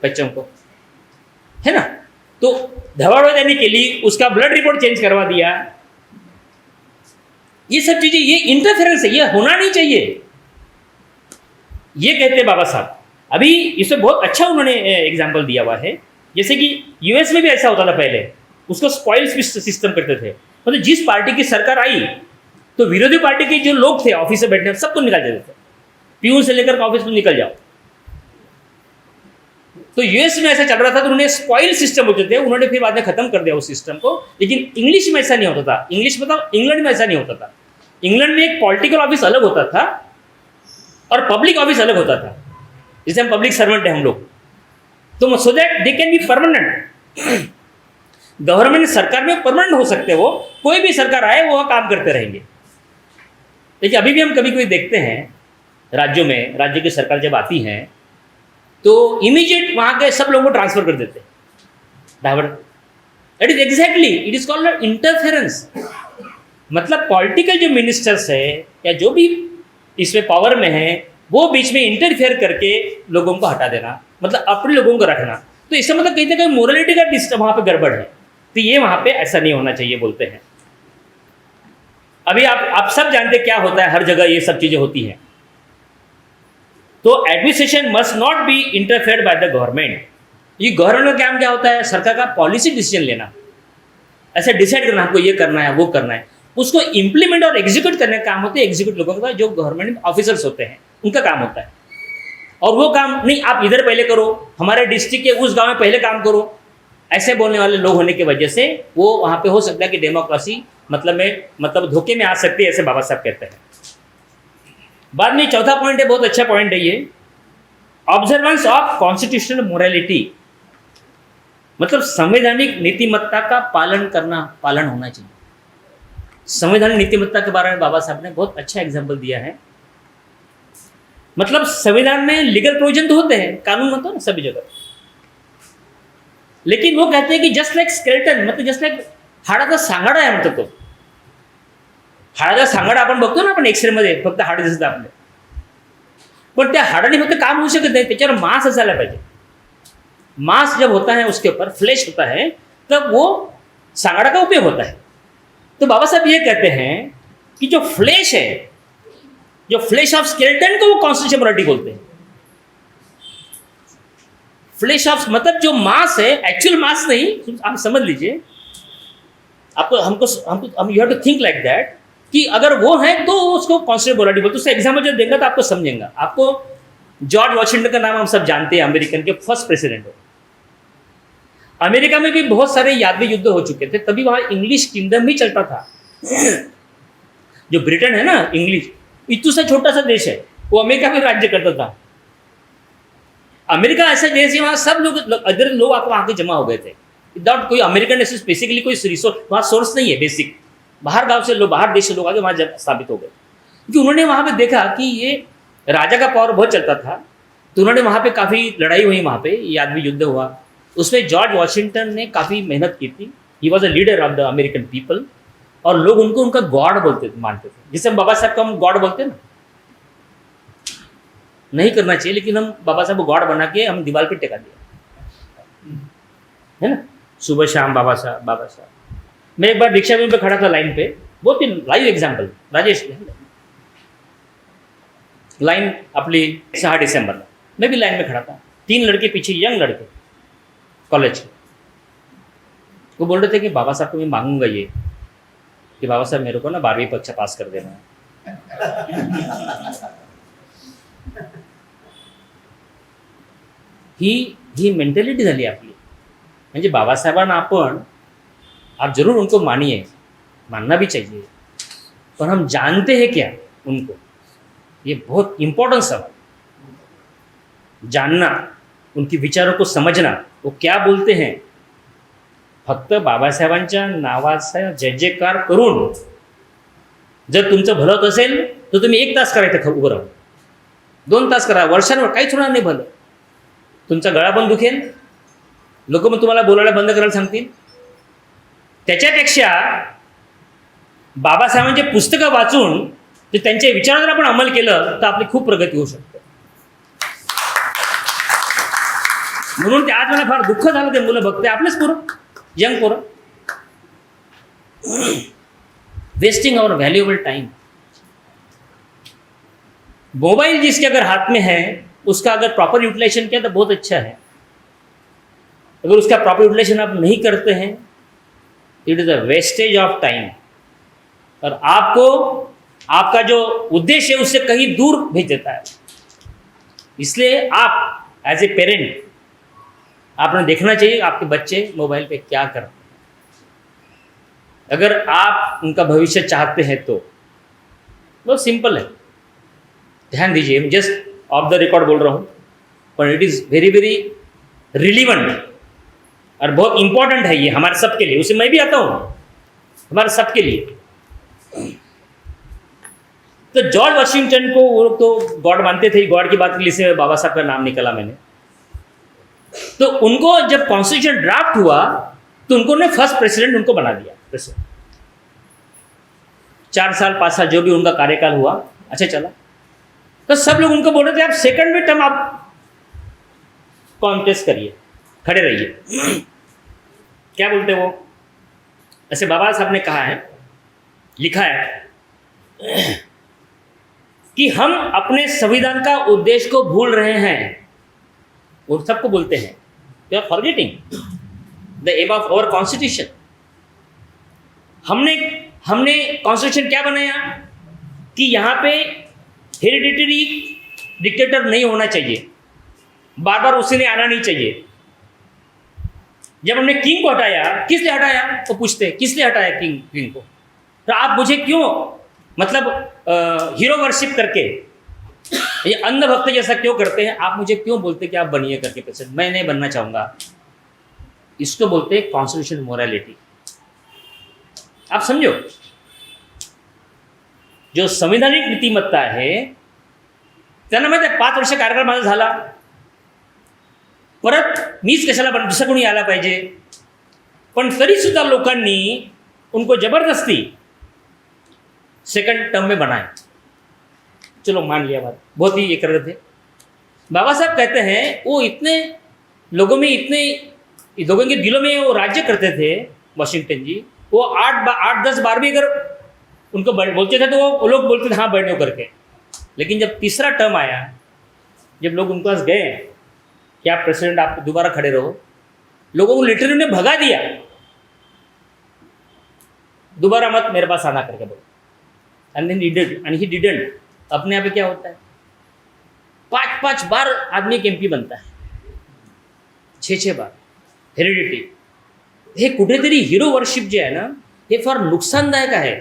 बच्चों को, है ना। तो धवाड़ देने के लिए उसका ब्लड रिपोर्ट चेंज करवा दिया। ये सब चीजें, ये इंटरफेरेंस है, ये होना नहीं चाहिए, ये कहते हैं बाबा साहब। अभी इसमें बहुत अच्छा उन्होंने एग्जाम्पल दिया हुआ है, जैसे कि यूएस में भी ऐसा होता था पहले, उसको स्पॉइल सिस्टम करते थे। मतलब जिस पार्टी की सरकार आई तो विरोधी पार्टी के जो लोग थे ऑफिस में बैठने, सबको निकाल देते थे, पीयून से लेकर ऑफिस में निकल जाओ। तो यूएस में ऐसा चल रहा था, तो उन्होंने स्पॉइल सिस्टम होते थे, उन्होंने फिर बाद में खत्म कर दिया उस सिस्टम को। लेकिन इंग्लिश में ऐसा नहीं होता था, इंग्लिश मतलब इंग्लैंड में ऐसा नहीं होता था। इंग्लैंड में एक पॉलिटिकल ऑफिस अलग होता था और पब्लिक ऑफिस अलग होता था, जैसे हम पब्लिक सर्वेंट है हम लोग, तो सो that they can be permanent. Government सरकार में परमानेंट हो सकते हो, कोई भी सरकार आए वो काम करते रहेंगे। देखिए अभी भी हम कभी कभी देखते हैं राज्यों में, राज्य की सरकार जब आती है तो इमीडिएट वहां के सब लोगों को ट्रांसफर कर देते हैं। It is exactly, it is called interference. मतलब पॉलिटिकल जो मिनिस्टर्स है या जो भी इसमें पावर में है, वो बीच में इंटरफेयर करके लोगों को हटा देना, मतलब अपने लोगों को रखना। तो इसका मतलब कहीं ना कहीं मोरलिटी का डिस्टर्ब वहां पे गड़बड़ है, तो ये वहां पे ऐसा नहीं होना चाहिए बोलते हैं। अभी आप सब जानते क्या होता है, हर जगह ये सब चीजें होती हैं। तो administration must not be interfered by the government. ये गवर्नमेंट का काम क्या होता है, सरकार का पॉलिसी डिसीजन लेना, ऐसे डिसाइड करना हमको ये करना है वो करना है, उसको इंप्लीमेंट और एग्जीक्यूट करने का काम होता है एग्जीक्यूट लोगों का, जो गवर्नमेंट ऑफिसर्स होते हैं उनका काम होता है। और वो काम नहीं आप इधर पहले करो, हमारे डिस्ट्रिक्ट के उस गांव में पहले काम करो, ऐसे बोलने वाले लोग होने की वजह से वो वहां पे हो सकता है कि डेमोक्रेसी मतलब धोखे में आ सकती है, ऐसे बाबा साहब कहते हैं। बाद में चौथा पॉइंट है, बहुत अच्छा पॉइंट है ये, ऑब्जर्वेंस ऑफ कॉन्स्टिट्यूशनल मोरालिटी। मतलब संवैधानिक नीतिमत्ता का पालन होना चाहिए। संवैधानिक नीतिमत्ता के बारे में बाबा साहब ने बहुत अच्छा एग्जाम्पल दिया है। मतलब संविधान में लीगल प्रोविजन तो होते हैं, कानून होता है ना सभी जगह, लेकिन वो कहते हैं कि जस्ट लाइक स्केलेटन, मतलब जस्ट लाइक हाडाचा सांगाडा आहे म्हणतो तो। हाडाचा सांगाडा आपण बघतो ना, आपण एक्सरे मध्ये फक्त हाड दिसत आपले, पण त्या हाडाने फक्त काम होऊ शकत नाही, त्याच्यावर मांस असायला पाहिजे। मांस जब होता है उसके ऊपर फ्लैश होता है, तब वो सांगाडा का उपयोग होता है। तो बाबा साहब ये कहते हैं कि जो फ्लैश है, जो फ्लैश ऑफ स्केलेटन को वो कॉन्स्टिट्यूशन मोरालिटी बोलते हैं। फ्लैश ऑफ मतलब जो मांस है, एक्चुअल मांस नहीं, आप समझ लीजिए, आपको हम you have to think like that कि अगर वो है तो उसको कॉन्स्टिट्यूशन मोरालिटी बोलते हैं। उसका एग्जाम्पल जब देंगे तो आपको समझेंगे। आपको जॉर्ज वॉशिंगटन का नाम हम सब जानते हैं, अमेरिकन के फर्स्ट प्रेसिडेंट हो। अमेरिका में भी बहुत सारे यादवी युद्ध हो चुके थे, तभी वहां इंग्लिश किंगडम भी चलता था। जो ब्रिटेन है ना, इंग्लिश इतना सा छोटा सा देश है, वो अमेरिका में राज्य करता था। अमेरिका ऐसा देश है, वहाँ सब लोग अदर लोग आपको वहाँ के जमा हो गए थे विदाउट कोई अमेरिकन बेसिकली कोई रिसोर्स, वहाँ सोर्स नहीं है बेसिक। बाहर गांव से लोग, बाहर देश से लोग आगे वहाँ स्थापित हो गए, क्योंकि उन्होंने वहाँ पे देखा कि ये राजा का पावर बहुत चलता था। तो उन्होंने वहाँ पे काफ़ी लड़ाई हुई, वहाँ पे यादवी युद्ध हुआ, उसमें जॉर्ज वॉशिंगटन ने काफ़ी मेहनत की थी। He was a leader of the American people, और लोग उनको उनका गॉड मानते थे, जिसे हम बाबा साहब का हम गॉड बोलते हैं ना। नहीं करना चाहिए, लेकिन हम बाबा साहब को गॉड बना के हम दीवार पे टेका दिया, है ना, सुबह शाम बाबा साहब। मैं एक बार रिक्शा में खड़ा था लाइन पे, बहुत ही लाइव एग्जाम्पल, राजेश लाइन अपनी 6 डिसेंबर, मैं भी लाइन में खड़ा था, 3 लड़के पीछे, यंग लड़के कॉलेज के, वो बोल रहे थे कि बाबा साहब को मैं मांगूंगा ये कि बाबा साहब मेरे को ना 12वीं परीक्षा पास कर देना है। ही मेंटॅलिटी झाली आपली। म्हणजे बाबासाहेबांना आप जरूर उनको मानिए, मानना भी चाहिए, पर हम जानते हैं क्या उनको, ये बहुत इंपॉर्टेंट सवाल, जानना, उनके विचारों को समझना, वो क्या बोलते हैं। फक्त बाबासाहेबांच्या नावाचा जय जयकार करून जर तुमचं भलं होत असेल तर तुम्ही 1 तास करायचं उभं राहून, 2 तास करा, वर्षांवर काहीच होणार नाही भलं। तुमचा गळा पण दुखेल, लोक मग तुम्हाला बोलायला बंद करायला सांगतील। त्याच्यापेक्षा बाबासाहेबांचे पुस्तकं वाचून ते त्यांच्या विचारांवर आपण अंमल केलं तर आपली खूप प्रगती होऊ शकते. म्हणून ते आज मला फार दुःख झालं ते मुलं बघते, आपलेच पोरं, यंग पोरं, wasting our valuable time. Mobile जिसके अगर हाथ में है उसका अगर प्रॉपर यूटिलाइजेशन किया तो बहुत अच्छा है. अगर उसका प्रॉपर यूटिलाइजेशन आप नहीं करते हैं, it is a wastage of time, और आपको आपका जो उद्देश्य है उससे कहीं दूर भेज देता है. इसलिए आप एज ए पेरेंट आपने देखना चाहिए आपके बच्चे मोबाइल पे क्या कर रहे हैं. अगर आप उनका भविष्य चाहते हैं तो बहुत सिंपल है, ध्यान दीजिए. मैं जस्ट ऑफ द रिकॉर्ड बोल रहा हूँ, पर it is very very relevant और बहुत इंपॉर्टेंट है ये हमारे सबके लिए. उसे मैं भी आता हूँ, हमारे सबके लिए. तो जॉर्ज वाशिंगटन को वो लोग तो गॉड मानते थे, गॉड की बात के लिए बाबा साहब का नाम निकला मैंने. तो उनको जब कॉन्स्टिट्यूशन ड्राफ्ट हुआ तो उनको ने फर्स्ट प्रेसिडेंट उनको बना दिया. प्रेसिडेंट 4 साल 5 साल जो भी उनका कार्यकाल हुआ अच्छा चला. तो सब लोग उनको बोल रहे थे आप सेकंड में टर्म आप कॉन्टेस्ट करिए, खड़े रहिए. क्या बोलते वो, ऐसे बाबा साहब ने कहा है, लिखा है कि हम अपने संविधान का उद्देश्य को भूल रहे हैं. वो सबको बोलते हैं they are forgetting the aim of our constitution. हमने कॉन्स्टिट्यूशन क्या बनाया कि यहाँ पे हेरिडिटरी डिक्टेटर नहीं होना चाहिए, बार बार उसी ने आना नहीं चाहिए. जब हमने किंग को हटाया, किस लिए हटाया तो पूछते हैं किस लिए हटाया किंग को. तो आप मुझे क्यों मतलब हीरो वर्शिप करके ये अंधभक्त जैसा क्यों करते हैं, आप मुझे क्यों बोलते कि आप बनिए करके प्रेसिडेंट, मैं नहीं बनना चाहूँगा. इसको बोलते हैं कॉन्स्टिट्यूशन मोरालिटी. आप समझो, जो संवैधानिक नीतिमत्ता आहे त्यांना माहिती आहे 5 वर्ष कार्यकाळ माझा झाला, परत मीच कशाला दुसरा कोणी यायला पाहिजे. पण तरीसुद्धा लोकांनी उनको जबरदस्ती सेकंड टर्म में बनाए. चलो मान लिया बात, बहुत ही ये कर रहे थे. बाबा साहब कहते हैं वो इतने लोगों में, इतने लोगों के दिलों में वो राज्य करते थे वाशिंगटन जी. वो 8-10 बार भी अगर उनको बोलते थे तो वो लोग बोलते थे हाँ बैठो करके. लेकिन जब तीसरा टर्म आया, जब लोग उनके पास गए कि आप प्रेसिडेंट आप दोबारा खड़े रहो, लोगों को लिटरली ने भगा दिया, दोबारा मत मेरे पास आना करके बोलो. And he didn't. अपने यहाँ पे क्या होता है 5-5 बार आदमी एक एमपी बनता है, 6-6 बार हेरिडिटी. हे कुठेतरी हिरो वर्शिप जे आहे ना हे फार नुकसानदायक आहे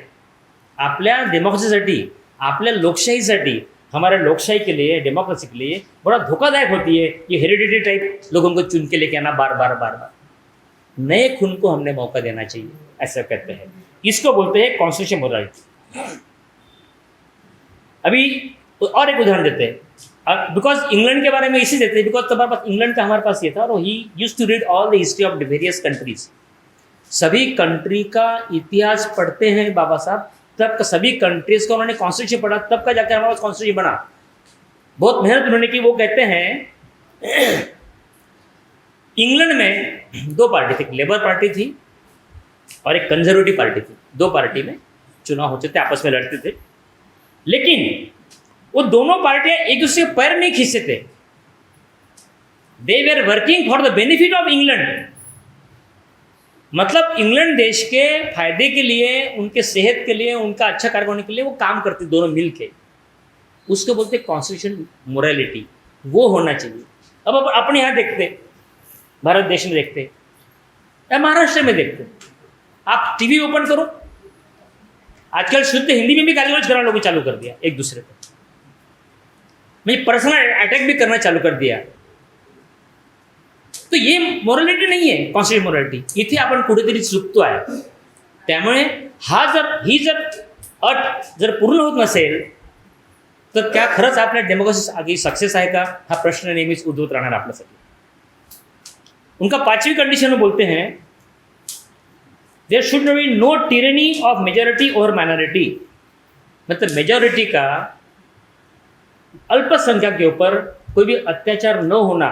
आपल्या डेमोक्रेसीसाठी, आपल्या लोकशाहीसाठी. हमारे लोकशाही के लिए, डेमोक्रेसी के लिए बड़ा धोखादायक होती है ये हेरिडिटी टाइप लोगों को चुन के लेके आना बार बार. नए खून को हमने मौका देना चाहिए, ऐसा कहते हैं. इसको बोलते हैं कॉन्स्टिट्यूशन मोरालिटी. अभी और एक उदाहरण देते हैं, बिकॉज इंग्लैंड के बारे में इसी देते हैं, बिकॉज तुम्हारे पास इंग्लैंड का हमारे पास ये था, और he used to read all the history of various countries. सभी कंट्री का इतिहास पढ़ते हैं बाबा साहब, तब का सभी कंट्रीज का उन्होंने कॉन्स्टिट्यूशन पढ़ा, तब का जाकर हमारे पास कॉन्स्टिट्यूशन बना. बहुत मेहनत उन्होंने की. वो कहते हैं इंग्लैंड में 2 पार्टी थी, लेबर पार्टी थी और एक कंजर्वेटिव पार्टी थी. 2 पार्टी में चुनाव होते थे, आपस में लड़ते थे. लेकिन वो दोनों पार्टियां एक दूसरे के पैर नहीं खींचते थे. They were working for the benefit of England. मतलब इंग्लैंड देश के फायदे के लिए, उनके सेहत के लिए, उनका अच्छा कार्य होने के लिए वो काम करते दोनों मिल के. उसको बोलते कॉन्स्टिट्यूशन मोरालिटी. वो होना चाहिए. अब अपने यहाँ देखते, भारत देश में देखते या महाराष्ट्र में देखते, आप टीवी ओपन करो, आजकल शुद्ध हिंदी में भी गाली-गलौज करना लोगों चालू कर दिया एक दूसरे को. मैं पर्सनल अटैक भी करना चालू कर दिया. तो ये मोरालिटी नाही आहे कॉन्स्टिट्यूशन मोरालिटी. इथे आपण कुठेतरी चुकतो आहे. त्यामुळे ही जर अट जर पूर्ण होत नसेल तर क्या खरंच आपल्या डेमोक्रेसी आगे सक्सेस आहे का, हा प्रश्न नेहमीच उद्भवत राहणार आपल्यासाठी. उनका 5वीं कंडीशन में बोलते हैं there should be no tyranny of majority और माइनॉरिटी, मतलब मेजॉरिटी का अल्पसंख्यक के ऊपर कोई भी अत्याचार न होना।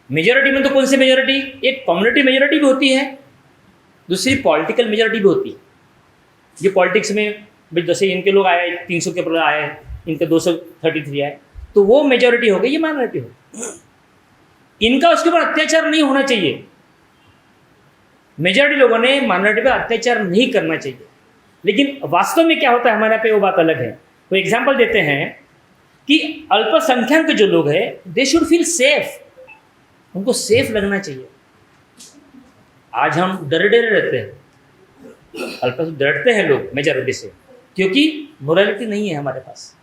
मेजॉरिटी में तो कौन सी मेजॉरिटी, एक कम्युनिटी मेजॉरिटी भी होती है, दूसरी पॉलिटिकल मेजॉरिटी भी होती है। ये पॉलिटिक्स में भाई जैसे इनके लोग आए 300 के ऊपर आए, इनके 233 आए, तो वो मेजॉरिटी हो गई, ये माइनॉरिटी हो गई। इनका उसके ऊपर अत्याचार नहीं होना चाहिए। मेजॉरिटी लोगों ने माइनॉरिटी पर अत्याचार नहीं करना चाहिए। लेकिन वास्तव में क्या होता है हमारे यहाँ पे, वो बात अलग है। तो एग्जाम्पल देते हैं कि अल्पसंख्यक जो लोग हैं दे शुड फील सेफ, उनको सेफ लगना चाहिए। आज हम डरे डरे रहते हैं, डरते हैं लोग मेजॉरिटी से, क्योंकि मोरालिटी नहीं है हमारे पास,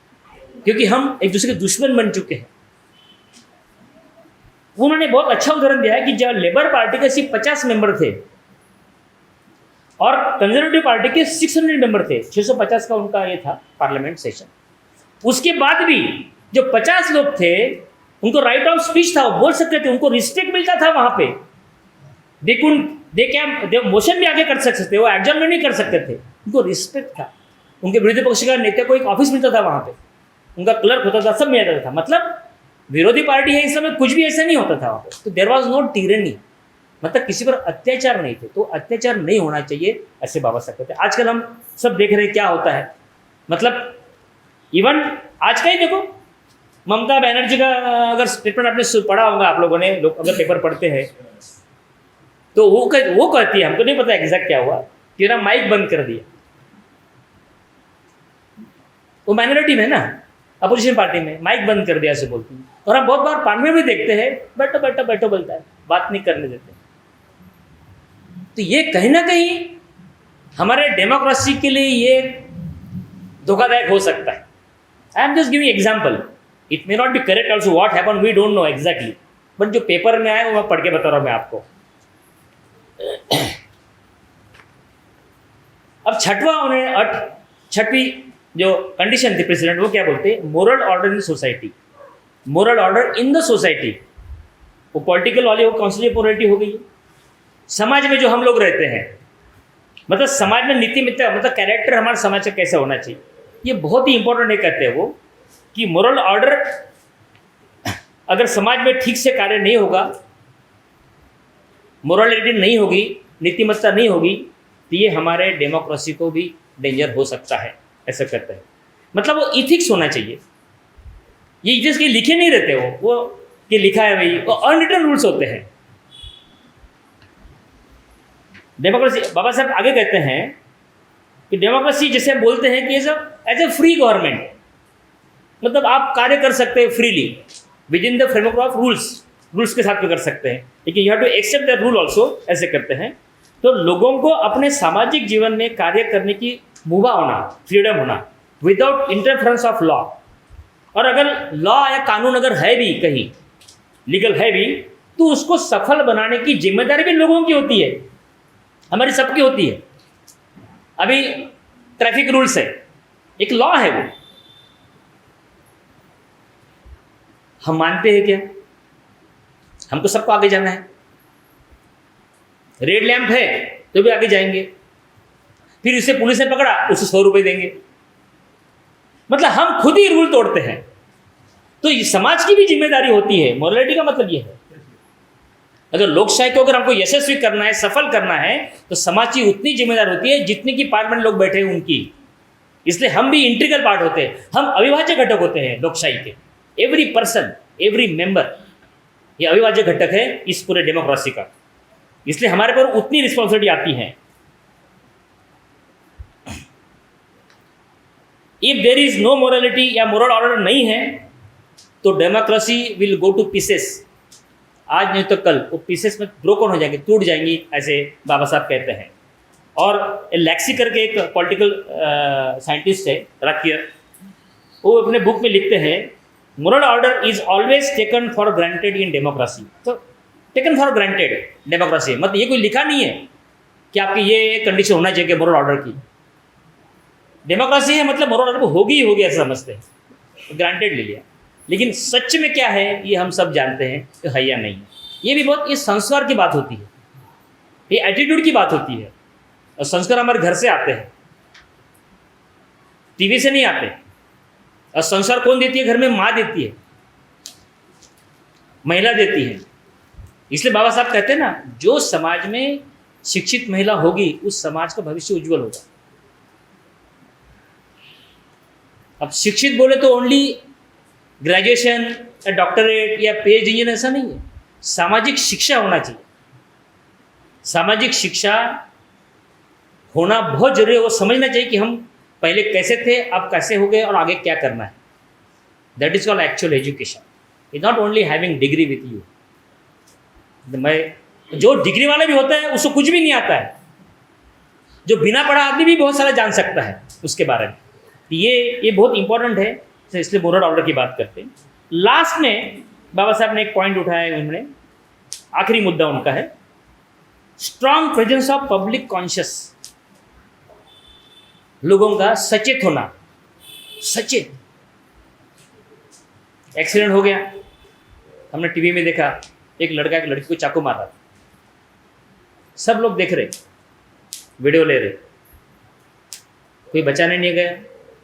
क्योंकि हम एक दूसरे के दुश्मन बन चुके हैं। उन्होंने बहुत अच्छा उदाहरण दिया है कि जब लेबर पार्टी के सिर्फ 50 मेंबर थे और कंजर्वेटिव पार्टी के 600 मेंबर थे, 650 का उनका ये था पार्लियामेंट सेशन, उसके बाद भी जो 50 लोग थे उनको राइट ऑफ स्पीच था, वो बोल सकते थे, उनको रिस्पेक्ट मिलता था वहां पे। दे मोशन भी आगे कर सकते थे, वो एडजर्न नहीं कर सकते थे, उनको रिस्पेक्ट था। उनके विरोधी पक्ष का नेता को एक ऑफिस मिलता था वहां पे, उनका क्लर्क होता था, सब मिल जाता था। मतलब विरोधी पार्टी है इस समय, कुछ भी ऐसा नहीं होता था वहां पे। तो देयर वॉज नो टिरेनी, मतलब किसी पर अत्याचार नहीं थे। तो अत्याचार नहीं होना चाहिए, ऐसे बाबा साहब कहते हैं। आजकल हम सब देख रहे हैं क्या होता है, मतलब इवन आज का ही देखो, ममता बनर्जी का अगर स्टेटमेंट आपने पढ़ा होगा, आप लोगों ने, लोग अगर पेपर पढ़ते हैं तो वो कहती है, हमको नहीं पता एग्जैक्ट क्या हुआ, कि ना माइक बंद कर दिया। वो माइनॉरिटी में ना, अपोजिशन पार्टी में माइक बंद कर दिया ऐसे बोलती है। और हम बहुत बार पार्लियामेंट में भी देखते हैं, बैठो बैठो बैठो बोलता है, बात नहीं करने देते। तो ये कहीं ना कहीं हमारे डेमोक्रेसी के लिए ये धोखादायक हो सकता है। I am just giving example, it may not be correct also, what happen we don't know exactly, but जो पेपर में आया वो मैं पढ़ के बता रहा हूँ मैं आपको। अब छठवीं जो कंडीशन थी प्रेसिडेंट, वो क्या बोलते हैं, moral order in society, moral order in the society. वो पॉलिटिकल वाली वो कौंसिल मोरलिटी हो गई है। समाज में जो हम लोग रहते हैं, मतलब समाज में नीति मित्र, मतलब कैरेक्टर हमारे समाज का कैसा होना चाहिए, ये बहुत ही इंपॉर्टेंट है। कहते हैं वो कि मोरल ऑर्डर अगर समाज में ठीक से कार्य नहीं होगा, मोरलिटी नहीं होगी, नीतिमत्ता नहीं होगी, तो ये हमारे डेमोक्रेसी को भी डेंजर हो सकता है, ऐसा कहते हैं। मतलब वो इथिक्स होना चाहिए। ये इथिक्स के लिखे नहीं रहते, वो कि लिखा है भाई, वो अनरिटन रूल्स होते हैं। डेमोक्रेसी, बाबा साहब आगे कहते हैं कि डेमोक्रेसी जैसे बोलते हैं कि एज ए फ्री गवर्नमेंट, मतलब आप कार्य कर सकते हैं freely within the framework of rules के साथ भी कर सकते हैं, लेकिन you have to accept the rule also, ऐसे करते हैं। तो लोगों को अपने सामाजिक जीवन में कार्य करने की मुभा होना, फ्रीडम होना, विदाउट इंटरफेरेंस ऑफ लॉ। और अगर लॉ या कानून अगर है भी कहीं लीगल है भी, तो उसको सफल बनाने की जिम्मेदारी भी लोगों की होती है, हमारी सबकी होती है। अभी ट्रैफिक रूल्स है, एक लॉ है, वो हम मानते हैं क्या? हमको सबको आगे जाना है। रेड लैंप है तो भी आगे जाएंगे, फिर इसे पुलिस ने पकड़ा, उसे 100 रुपए देंगे। मतलब हम खुद ही रूल तोड़ते हैं। तो ये समाज की भी जिम्मेदारी होती है। मोरालिटी का मतलब ये है, अगर लोकशाही को अगर हमको यशस्वी करना है, सफल करना है, तो समाज की उतनी जिम्मेदारी होती है जितने की पार्लियामेंट लोग बैठे हैं उनकी। इसलिए हम भी इंटीग्रल पार्ट होते हैं, हम अविभाज्य घटक होते हैं लोकशाही के। एवरी पर्सन, एवरी मेंबर, ये अविभाज्य घटक है इस पूरे डेमोक्रेसी का। इसलिए हमारे पर उतनी रिस्पॉन्सिबिलिटी आती है। If there is no morality या मोरल ऑर्डर नहीं है, तो democracy will go to pieces. आज नहीं तो कल वो पीसेस में ब्रोकन हो जाएंगे, टूट जाएंगी, ऐसे बाबा साहब कहते हैं। और लैक्सी करके एक पॉलिटिकल साइंटिस्ट है, राकियर, वो अपने बुक में लिखते हैं, moral order is always taken for granted in democracy. तो टेकन फॉर ग्रांटेड डेमोक्रेसी मतलब ये कोई लिखा नहीं है कि आपकी ये कंडीशन होना चाहिए मोरल ऑर्डर की। डेमोक्रेसी है मतलब मोरल ऑर्डर होगी ही होगी, ऐसा समझते हैं, ग्रांटेड ले लिया। लेकिन सच में क्या है ये हम सब जानते हैं कि है या नहीं। ये भी बहुत, ये संस्कार की बात होती है। ये एटीट्यूड की बात होती है। और संस्कार हमारे घर से आते हैं, टीवी से नहीं आते। और संस्कार कौन देती है? घर में माँ देती है, महिला देती है। इसलिए बाबा साहब कहते हैं ना, जो समाज में शिक्षित महिला होगी उस समाज का भविष्य उज्जवल होगा। अब शिक्षित बोले तो ओनली ग्रेजुएशन या डॉक्टरेट या पीएचडी इंजीनियर ऐसा नहीं है। सामाजिक शिक्षा होना चाहिए। सामाजिक शिक्षा होना बहुत जरूरी है। वो समझना चाहिए कि हम पहले कैसे थे, अब कैसे हो गए और आगे क्या करना है। That is called actual education. Is not only having degree with you. मैं जो डिग्री वाला भी होता है उसको कुछ भी नहीं आता है। जो बिना पढ़ा आदमी भी बहुत सारा जान सकता है उसके बारे में। ये बहुत इंपॉर्टेंट है, तो इसलिए मोरल ऑर्डर की बात करते हैं। लास्ट में बाबा साहब ने एक पॉइंट उठाया है, उन्होंने आखिरी मुद्दा उनका है strong presence of public conscious. लोगों का सचेत होना। सचेत। एक्सीडेंट हो गया, हमने टीवी में देखा, एक लड़का एक लड़की को चाकू मार रहा था, सब लोग देख रहे, वीडियो ले रहे, कोई बचाने नहीं गया,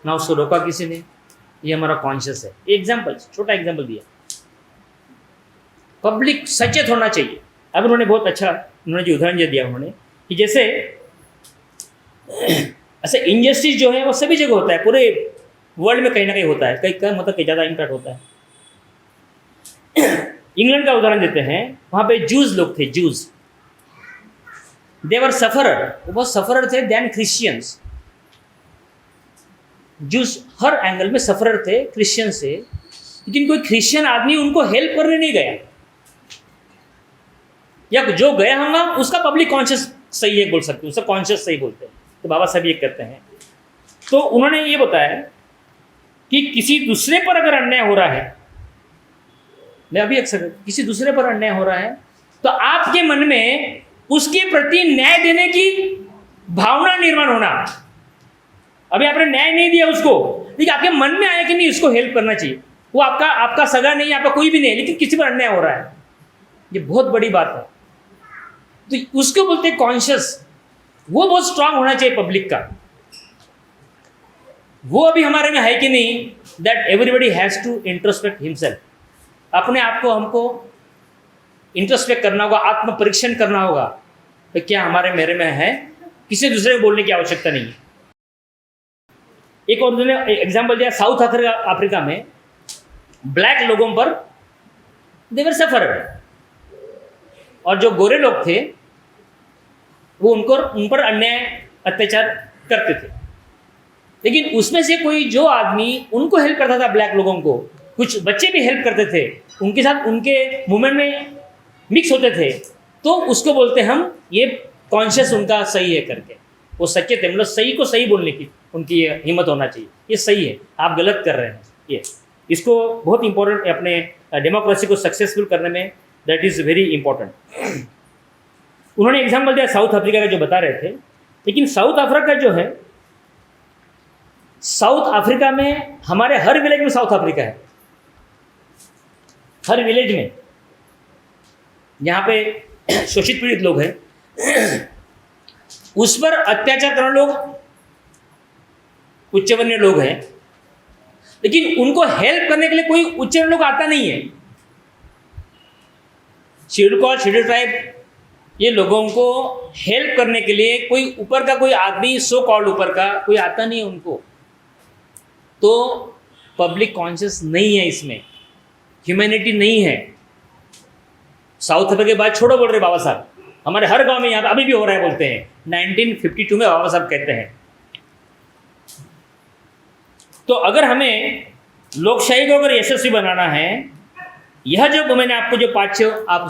ना उसको रोका किसी ने। ये हमारा कॉन्शियस है। एग्जाम्पल, छोटा एग्जाम्पल दिया। पब्लिक सचेत होना चाहिए। अब उन्होंने बहुत अच्छा उन्होंने जो उदाहरण दिया उन्होंने कि जैसे ऐसे इनजस्टिस जो है वो सभी जगह होता है, पूरे वर्ल्ड में कहीं ना कहीं होता है, कहीं कम मतलब कहीं ज़्यादा इम्पैक्ट होता है। इंग्लैंड का उदाहरण देते हैं, वहाँ पे जूज लोग थे, जूज, देवर सफरर, वो बहुत सफरर थे देन क्रिश्चियंस। जूस हर एंगल में सफरर थे क्रिश्चियन से, लेकिन कोई क्रिश्चियन आदमी उनको हेल्प करने नहीं गया, या जो गया होगा उसका पब्लिक कॉन्शियस सही है बोल सकते, उसका कॉन्शियस सही बोलते हैं। तो बाबा साहब ये कहते हैं, तो उन्होंने ये बताया कि किसी दूसरे पर अगर अन्याय हो रहा है, मैं अभी अक्सर किसी दूसरे पर अन्याय हो रहा है, तो आपके मन में उसके प्रति न्याय देने की भावना निर्माण होना। अभी आपने न्याय नहीं दिया उसको, लेकिन आपके मन में आया कि नहीं उसको हेल्प करना चाहिए। वो आपका सगा नहीं है, आपका कोई भी नहीं है, लेकिन किसी पर अन्याय हो रहा है, ये बहुत बड़ी बात है। तो उसको बोलते हैं कॉन्शियस। वो बहुत स्ट्रांग होना चाहिए पब्लिक का। वो अभी हमारे में है कि नहीं, that everybody has to introspect himself. अपने आप को हमको इंट्रोस्पेक्ट करना होगा, आत्म परीक्षण करना होगा, तो क्या हमारे मेरे में है, किसी दूसरे को बोलने की आवश्यकता नहीं है। एक और उन्होंने एग्जाम्पल दिया, साउथ अफ्रीका में ब्लैक लोगों पर देवर सफर, और जो गोरे लोग थे वो उन पर अन्याय अत्याचार करते थे, लेकिन उसमें से कोई जो आदमी उनको हेल्प करता था, ब्लैक लोगों को, कुछ बच्चे भी हेल्प करते थे, उनके साथ उनके मूवमेंट में मिक्स होते थे, तो उसको बोलते हम ये कॉन्शियस उनका सही है करके, वो सच्चे थे, मतलब सही को सही बोलने की उनकी हिम्मत होना चाहिए, ये सही है, आप गलत कर रहे हैं। ये इसको बहुत इंपॉर्टेंट अपने डेमोक्रेसी को सक्सेसफुल करने में, दैट इज़ वेरी इंपॉर्टेंट। उन्होंने एग्जाम्पल दिया साउथ अफ्रीका का जो बता रहे थे, लेकिन साउथ अफ्रीका जो है, साउथ अफ्रीका में हमारे हर विलेज में साउथ अफ्रीका है, हर विलेज में यहाँ पे शोषित पीड़ित लोग हैं, उस पर अत्याचार करने लोग उच्चवर्णीय लोग हैं, लेकिन उनको हेल्प करने के लिए कोई उच्चवर्णीय लोग आता नहीं है। शेड्यूल कास्ट, शेड्यूल ट्राइब, ये लोगों को हेल्प करने के लिए कोई ऊपर का कोई आदमी, सो कॉल्ड ऊपर का कोई आता नहीं है उनको। तो पब्लिक कॉन्शियस नहीं है, इसमें ह्यूमैनिटी नहीं है। साउथ अफ्रीका के बाद छोड़ो बोल रहे बाबा साहब, हमारे हर गांव में यहाँ अभी भी हो रहा है, बोलते हैं 1952 में बाबा साहब कहते हैं। तो अगर हमें लोकशाही को अगर यशस्वी बनाना है, यह जो मैंने आपको जो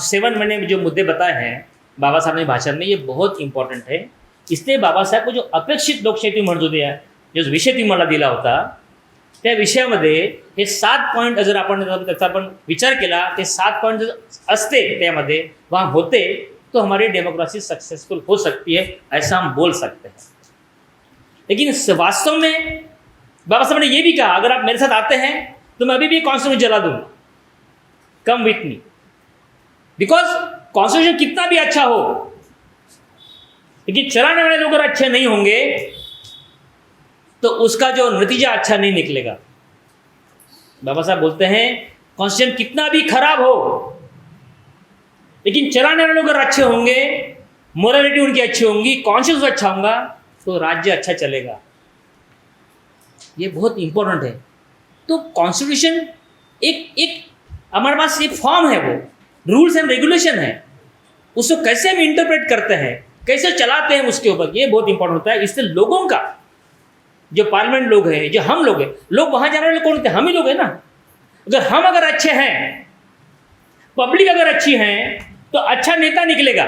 7 महीने में जो मुद्दे बताए हैं बाबा साहब ने भाषण में, ये बहुत इंपॉर्टंट है। इसलिए बाबा साहेब को जो अपेक्षित लोकशाही मंजूर दिया, जो विषय तुम्हाला दिला होता, त्या विषयामध्ये हे 7 पॉईंट जर आपण त्याचा आपण विचार केला, ते 7 पॉईंट जर असते त्यामध्ये, वहाँ होते, तो हमारी डेमोक्रेसी सक्सेसफुल हो सकती है, ऐसा हम बोल सकते हैं। लेकिन वास्तव में बाबा साहब ने ये भी कहा, अगर आप मेरे साथ आते हैं तो मैं अभी भी कॉन्स्टिट्यूशन जला दूंगा, come with me, because constitution कितना भी अच्छा हो, लेकिन चलाने वाले लोग अगर अच्छे नहीं होंगे तो उसका जो नतीजा अच्छा नहीं निकलेगा। बाबा साहब बोलते हैं कॉन्स्टिट्यूशन कितना भी खराब हो, लेकिन चलाने वाले लोग अगर अच्छे होंगे, मोरालिटी उनकी अच्छी होंगी, कॉन्शियस अच्छा होगा, तो राज्य अच्छा चलेगा। ये बहुत इंपॉर्टेंट है। तो कॉन्स्टिट्यूशन एक हमारे पास एक फॉर्म है, वो रूल्स एंड रेगुलेशन है, उसको कैसे हम इंटरप्रेट करते हैं, कैसे चलाते हैं, उसके ऊपर ये बहुत इंपॉर्टेंट होता है। इससे लोगों का, जो पार्लियामेंट लोग हैं, जो हम लोग हैं, लोग वहां जाने वाले कौन होते हैं? हम ही लोग हैं ना। अगर अच्छे हैं, पब्लिक अगर अच्छी है, तो अच्छा नेता निकलेगा।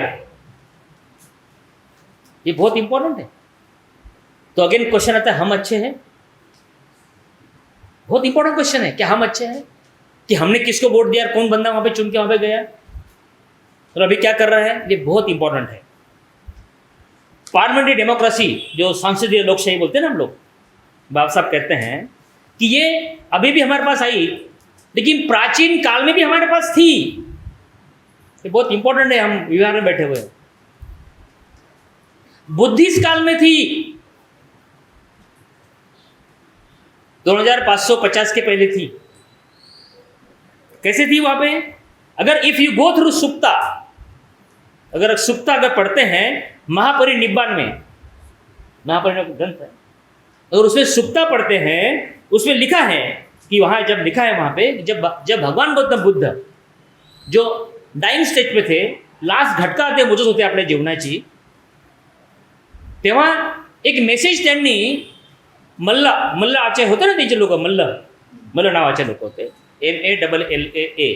ये बहुत इंपॉर्टेंट है। तो अगेन क्वेश्चन आता है, हम अच्छे हैं? बहुत इंपॉर्टेंट क्वेश्चन है, क्या हम अच्छे हैं? कि हमने किसको वोट दिया, कौन बंदा वहां पे चुन के वहां पे गया, और अभी क्या कर रहा है, ये बहुत इंपॉर्टेंट है। पार्लियामेंट्री डेमोक्रेसी, जो संसदीय लोकशाही बोलते हैं ना हम लोग, बाबा साहब कहते हैं कि ये अभी भी हमारे पास आई, लेकिन प्राचीन काल में भी हमारे पास थी। ये बहुत इंपॉर्टेंट है, हम विहार में बैठे हुए हैं। बुद्धिस्ट काल में थी, 2550 के पहले थी। कैसे थी वहां पे? अगर इफ यू गो थ्रू सुक्ता, अगर सुक्ता अगर पढ़ते हैं महापरिनिब्बाण में, महापरिनिब्बाण ग्रंथ है, अगर उसमें सुक्ता पढ़ते हैं, उसमें लिखा है कि वहां जब लिखा है वहां पे, जब भगवान गौतम बुद्ध जो डाइंग स्टेज पे थे, लास्ट घटका ते मोजत होते आपल्या जीवनाची, तेव्हा एक मेसेज त्यांनी मल्ल आचे होते ना, त्यांचे लोक मल्ल नावाचे लोक होते, MALLA,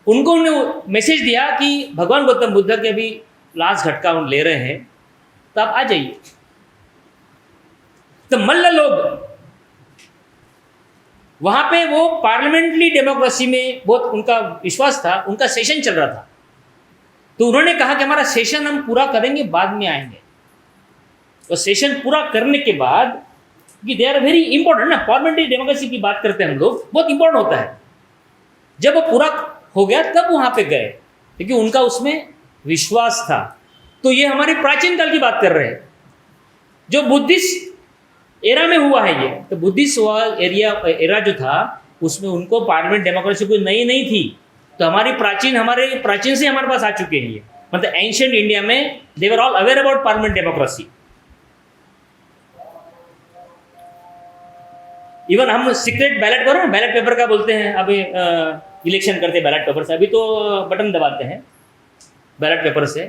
उनको उन्होंने मैसेज दिया कि भगवान गौतम बुद्ध के अभी लास्ट झटका हम ले रहे हैं, तो आप आ जाइए। तो मल्ल लोग वहां पे, वो पार्लियामेंट्री डेमोक्रेसी में बहुत उनका विश्वास था, उनका सेशन चल रहा था, तो उन्होंने कहा कि हमारा सेशन हम पूरा करेंगे, बाद में आएंगे। और सेशन पूरा करने के बाद, कि दे आर वेरी इंपॉर्टेंट ना, पार्लियामेंट्री डेमोक्रेसी की बात करते हैं हम लोग, बहुत इंपॉर्टेंट होता है। जब वो पूरा हो गया तब वहां पे गए, क्योंकि उनका उसमें विश्वास था। तो ये हमारी प्राचीन काल की बात कर रहे हैं, जो बुद्धिस्ट एरा में हुआ है ये। तो बुद्धिस्ट एरा जो था, उसमें उनको पार्लियामेंट डेमोक्रेसी कोई नई नहीं थी। तो हमारे प्राचीन से हमारे पास आ चुके हैं ये, मतलब एंशिएंट इंडिया में they were all aware about parliament democracy. Even हम सीक्रेट बैलेट करो ना, बैलेट पेपर का बोलते हैं, अभी इलेक्शन करते बैलेट पेपर से, अभी तो बटन दबाते हैं बैलेट पेपर से,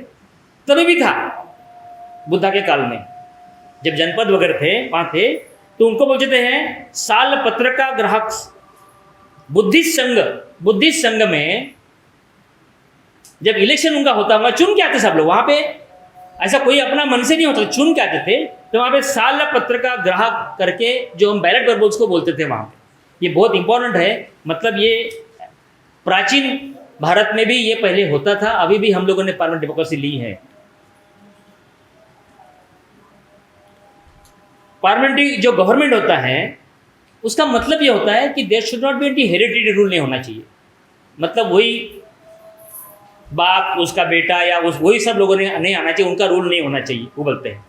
तभी भी था बुद्धा के काल में, जब जनपद वगैरह थे वहाँ थे, तो उनको बोलते हैं साल पत्र का ग्राहक। बुद्धिस्ट संघ में जब इलेक्शन उनका होता, वहाँ चुन के आते सब लोग, वहाँ पे ऐसा कोई अपना मन से नहीं होता, चुन के आते थे। तो वहाँ पे साल पत्र का ग्राहक करके, जो हम बैलेट पेपर उसको बोलते थे वहाँ पे, ये बहुत इंपॉर्टेंट है। मतलब ये प्राचीन भारत में भी ये पहले होता था, अभी भी हम लोगों ने पार्लियामेंट डेमोक्रेसी ली है। पार्लियामेंट्री जो गवर्नमेंट होता है, उसका मतलब ये होता है कि there should not be any hereditary rule नहीं होना चाहिए। मतलब वही बाप, उसका बेटा, या वही सब लोगों ने नहीं आना चाहिए, उनका रूल नहीं होना चाहिए, वो बोलते हैं।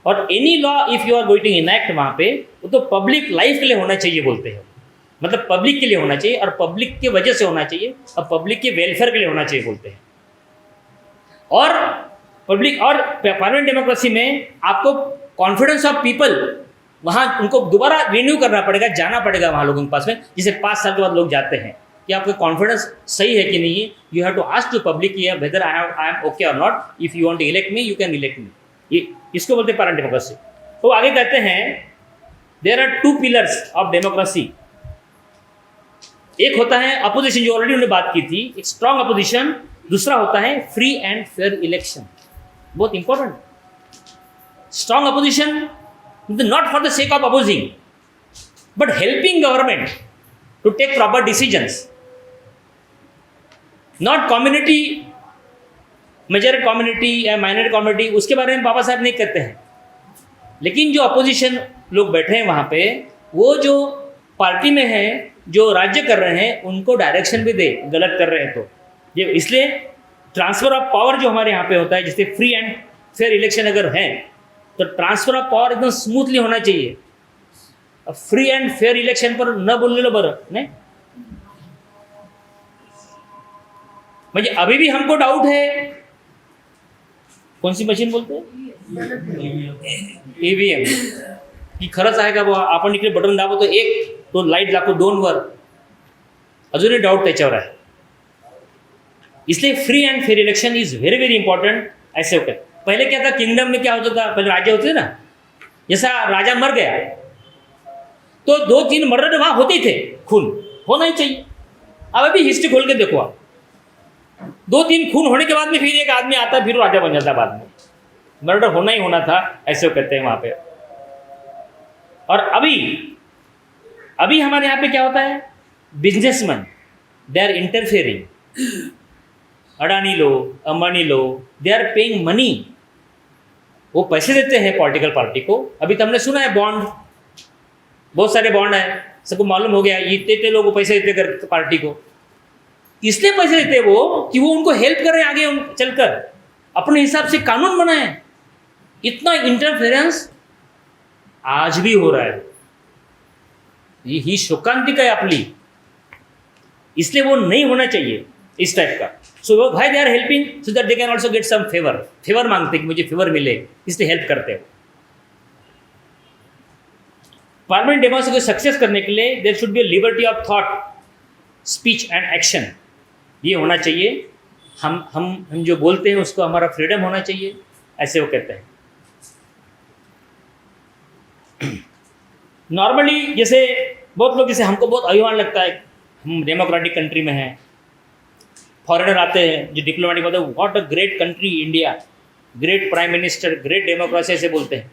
और any law if you are going to enact वहाँ पे, वो तो पब्लिक लाइफ के लिए होना चाहिए बोलते हैं, मतलब पब्लिक के लिए होना चाहिए, और पब्लिक की वजह से होना चाहिए, और पब्लिक के वेलफेयर के लिए होना चाहिए बोलते हैं। और पब्लिक और पार्लियामेंट डेमोक्रेसी में आपको कॉन्फिडेंस ऑफ पीपल, वहाँ उनको दोबारा रिन्यू करना पड़ेगा, जाना पड़ेगा वहाँ लोगों के पास में, जिसे 5 साल के बाद लोग जाते हैं कि आपका कॉन्फिडेंस सही है कि नहीं है। You have to ask to public whether I am okay और not, if you want to elect me you can elect me. ये इसको बोलते हैं पार्लियामेंट डेमोक्रेसी। तो आगे कहते हैं there are 2 pillars of democracy. एक होता है अपोजिशन, जो ऑलरेडी उन्होंने बात की थी, एक स्ट्रॉन्ग अपोजिशन। दूसरा होता है फ्री एंड फेयर इलेक्शन, बहुत important. Strong opposition not for the sake of opposing, but helping government to take proper decisions, not community, majority community या minority community, उसके बारे में बाबा साहब नहीं कहते हैं। लेकिन जो अपोजिशन लोग बैठे हैं वहाँ पे, वो जो पार्टी में हैं, जो राज्य कर रहे हैं, उनको डायरेक्शन भी दे, गलत कर रहे हैं तो। ये इसलिए ट्रांसफर ऑफ पावर जो हमारे यहाँ पे होता है, जैसे फ्री एंड फेयर इलेक्शन अगर है तो ट्रांसफर ऑफ पावर एकदम स्मूथली होना चाहिए. फ्री एंड फेअर इलेक्शन पर न बोललेलं बरं नाही. म्हणजे अभी भी हमको डाउट है. कौन सी मशीन बोलते हैं? ईव्हीएम. की खरंच आहे का बुवा? आपण इकडे बटन दाबतो एक, तो लाईट दाखवतो 2 वर. अजूनही डाउट त्याच्यावर आहे. इसलिए free and fair election is very very important. ऐसे होकर पहले क्या था, किंगडम में क्या होता था, पहले राज्य होते थे ना, जैसा राजा मर गया तो 2-3 मर्डर वहां होते थे. खून होना ही चाहिए. अब अभी हिस्ट्री खोल के देखो आप, 2-3 खून होने के बाद में फिर एक आदमी आता है, फिर राजा बन जाता है बाद में. मर्डर होना ही होना था, ऐसे कहते हैं वहां पे. और अभी हमारे यहाँ पे क्या होता है, businessman they are interfering. Adani लो, अंबानी लो, दे आर पेइंग मनी. वो पैसे देते हैं पॉलिटिकल पार्टी को. अभी तो हमने सुना है बॉन्ड, बहुत सारे बॉन्ड है, सबको मालूम हो गया इतने लोग पैसे देते कर पार्टी को. इसलिए पैसे देते वो कि वो उनको हेल्प करें आगे चलकर, अपने हिसाब से कानून बनाए. इतना इंटरफेरेंस आज भी हो रहा है. ही शोकांतिका है आपली. इसलिए वो नहीं होना चाहिए इस टाइप का. सो वो भाई they are helping so that they can also get some favour मांगते कि मुझे फेवर मिले, इसलिए हेल्प करते हैं. पार्लियामेंट डेमोक्रेसी को सक्सेस करने के लिए there should be liberty of thought, speech and action. ये होना चाहिए. हम जो बोलते हैं उसको हमारा फ्रीडम होना चाहिए, ऐसे वो कहते हैं. नॉर्मली जैसे बहुत लोग, जैसे हमको बहुत अभिमान लगता है हम डेमोक्रेटिक कंट्री में हैं. फॉरेनर आते हैं जो डिप्लोमेटिक बोलते हैं, what a great country India, great prime minister, great democracy, ऐसे बोलते हैं.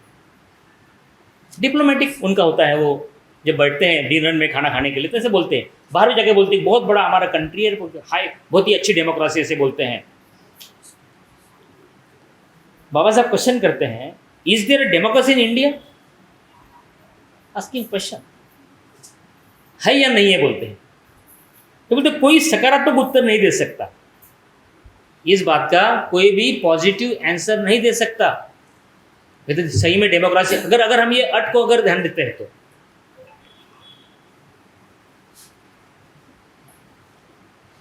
डिप्लोमेटिक उनका होता है, वो जब बैठते हैं डिनर में खाना खाने के लिए तो ऐसे बोलते हैं. बाहर भी जाके बोलते हैं बहुत बड़ा हमारा कंट्री है, हाई बहुत ही अच्छी डेमोक्रेसी, ऐसे बोलते हैं. बाबा साहब क्वेश्चन करते हैं, is there a democracy in India? Asking question, है या नहीं है बोलते हैं. तो बोलते कोई सकारात्मक उत्तर नहीं दे सकता. इस बात का कोई भी पॉजिटिव आंसर नहीं दे सकता. तो सही में डेमोक्रेसी, अगर हम ये अर्थ को अगर ध्यान देते हैं तो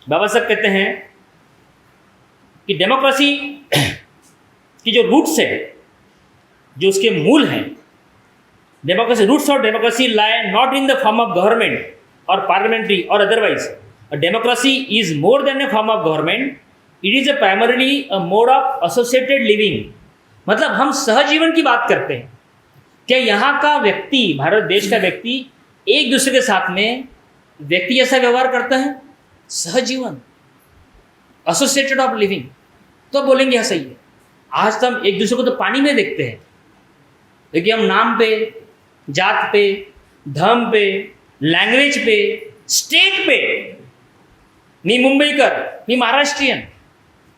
बाबा साहब कहते हैं कि डेमोक्रेसी की जो रूट्स है, जो उसके मूल हैं, democracy roots of democracy lie not in the form of government और पार्लियामेंट्री और otherwise. Democracy is more than a form of government. It is a primarily a mode of associated living. मतलब हम सहजीवन की बात करते हैं. क्या यहाँ का व्यक्ति, भारत देश का व्यक्ति एक दूसरे के साथ में व्यक्ति जैसा व्यवहार करता है? सहजीवन, एसोसिएटेड ऑफ लिविंग. तो बोलेंगे हाँ सही है. आज तो हम एक दूसरे को तो पानी में देखते हैं, लेकिन हम नाम पे, जात पे, धर्म पे, लैंग्वेज पे, स्टेट पे, मी मुंबईकर, मी महाराष्ट्रीयन,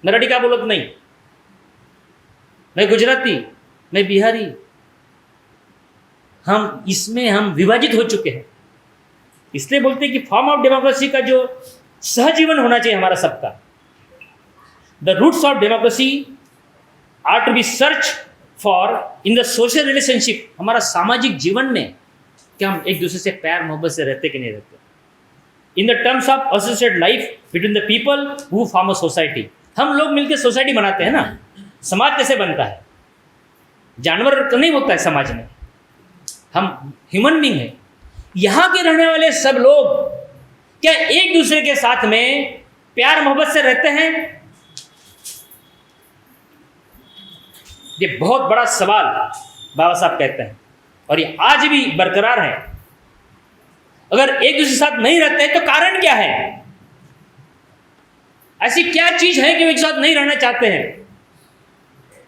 मराठी का बोलत नहीं, मैं गुजराती, मैं बिहारी. हम इसमें हम विभाजित हो चुके हैं. इसलिए बोलते हैं कि फॉर्म ऑफ डेमोक्रेसी का जो सहजीवन होना चाहिए हमारा सबका. The roots of democracy are to be search for in the social relationship. हमारा सामाजिक जीवन में क्या हम एक दूसरे से प्यार मोहब्बत से रहते कि नहीं रहते. In the terms of associated life between the people who form a society. हम लोग मिलकर सोसाइटी बनाते हैं ना. समाज कैसे बनता है? जानवर तो नहीं होता है समाज में, हम ह्यूमन बीइंग है. यहाँ के रहने वाले सब लोग क्या एक दूसरे के साथ में प्यार मोहब्बत से रहते हैं? ये बहुत बड़ा सवाल बाबा साहब कहते हैं, और ये आज भी बरकरार है. अगर एक दूसरे के साथ नहीं रहते हैं तो कारण क्या है? ऐसी क्या चीज है कि वो एक साथ नहीं रहना चाहते हैं?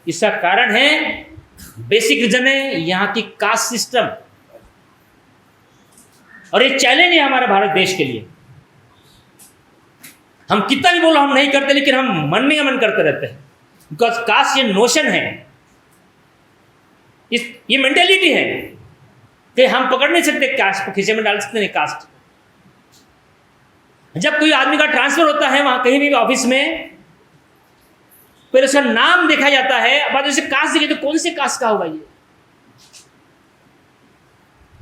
इसका कारण है, बेसिक रीजन है यहाँ की कास्ट सिस्टम. और ये चैलेंज है हमारे भारत देश के लिए. हम कितना भी बोलो हम नहीं करते, लेकिन हम मन में मन करते रहते हैं. बिकॉज कास्ट ये नोशन है, ये मेंटेलिटी है कि हम पकड़ नहीं सकते कास्ट को, खींचे में डाल सकते नहीं कास्ट. जब कोई आदमी का ट्रांसफर होता है वहां कहीं भी ऑफिस में, पहले उसका नाम देखा जाता है, बाद में उसे कास्ट देखा तो कौन से कास्ट का होगा ये?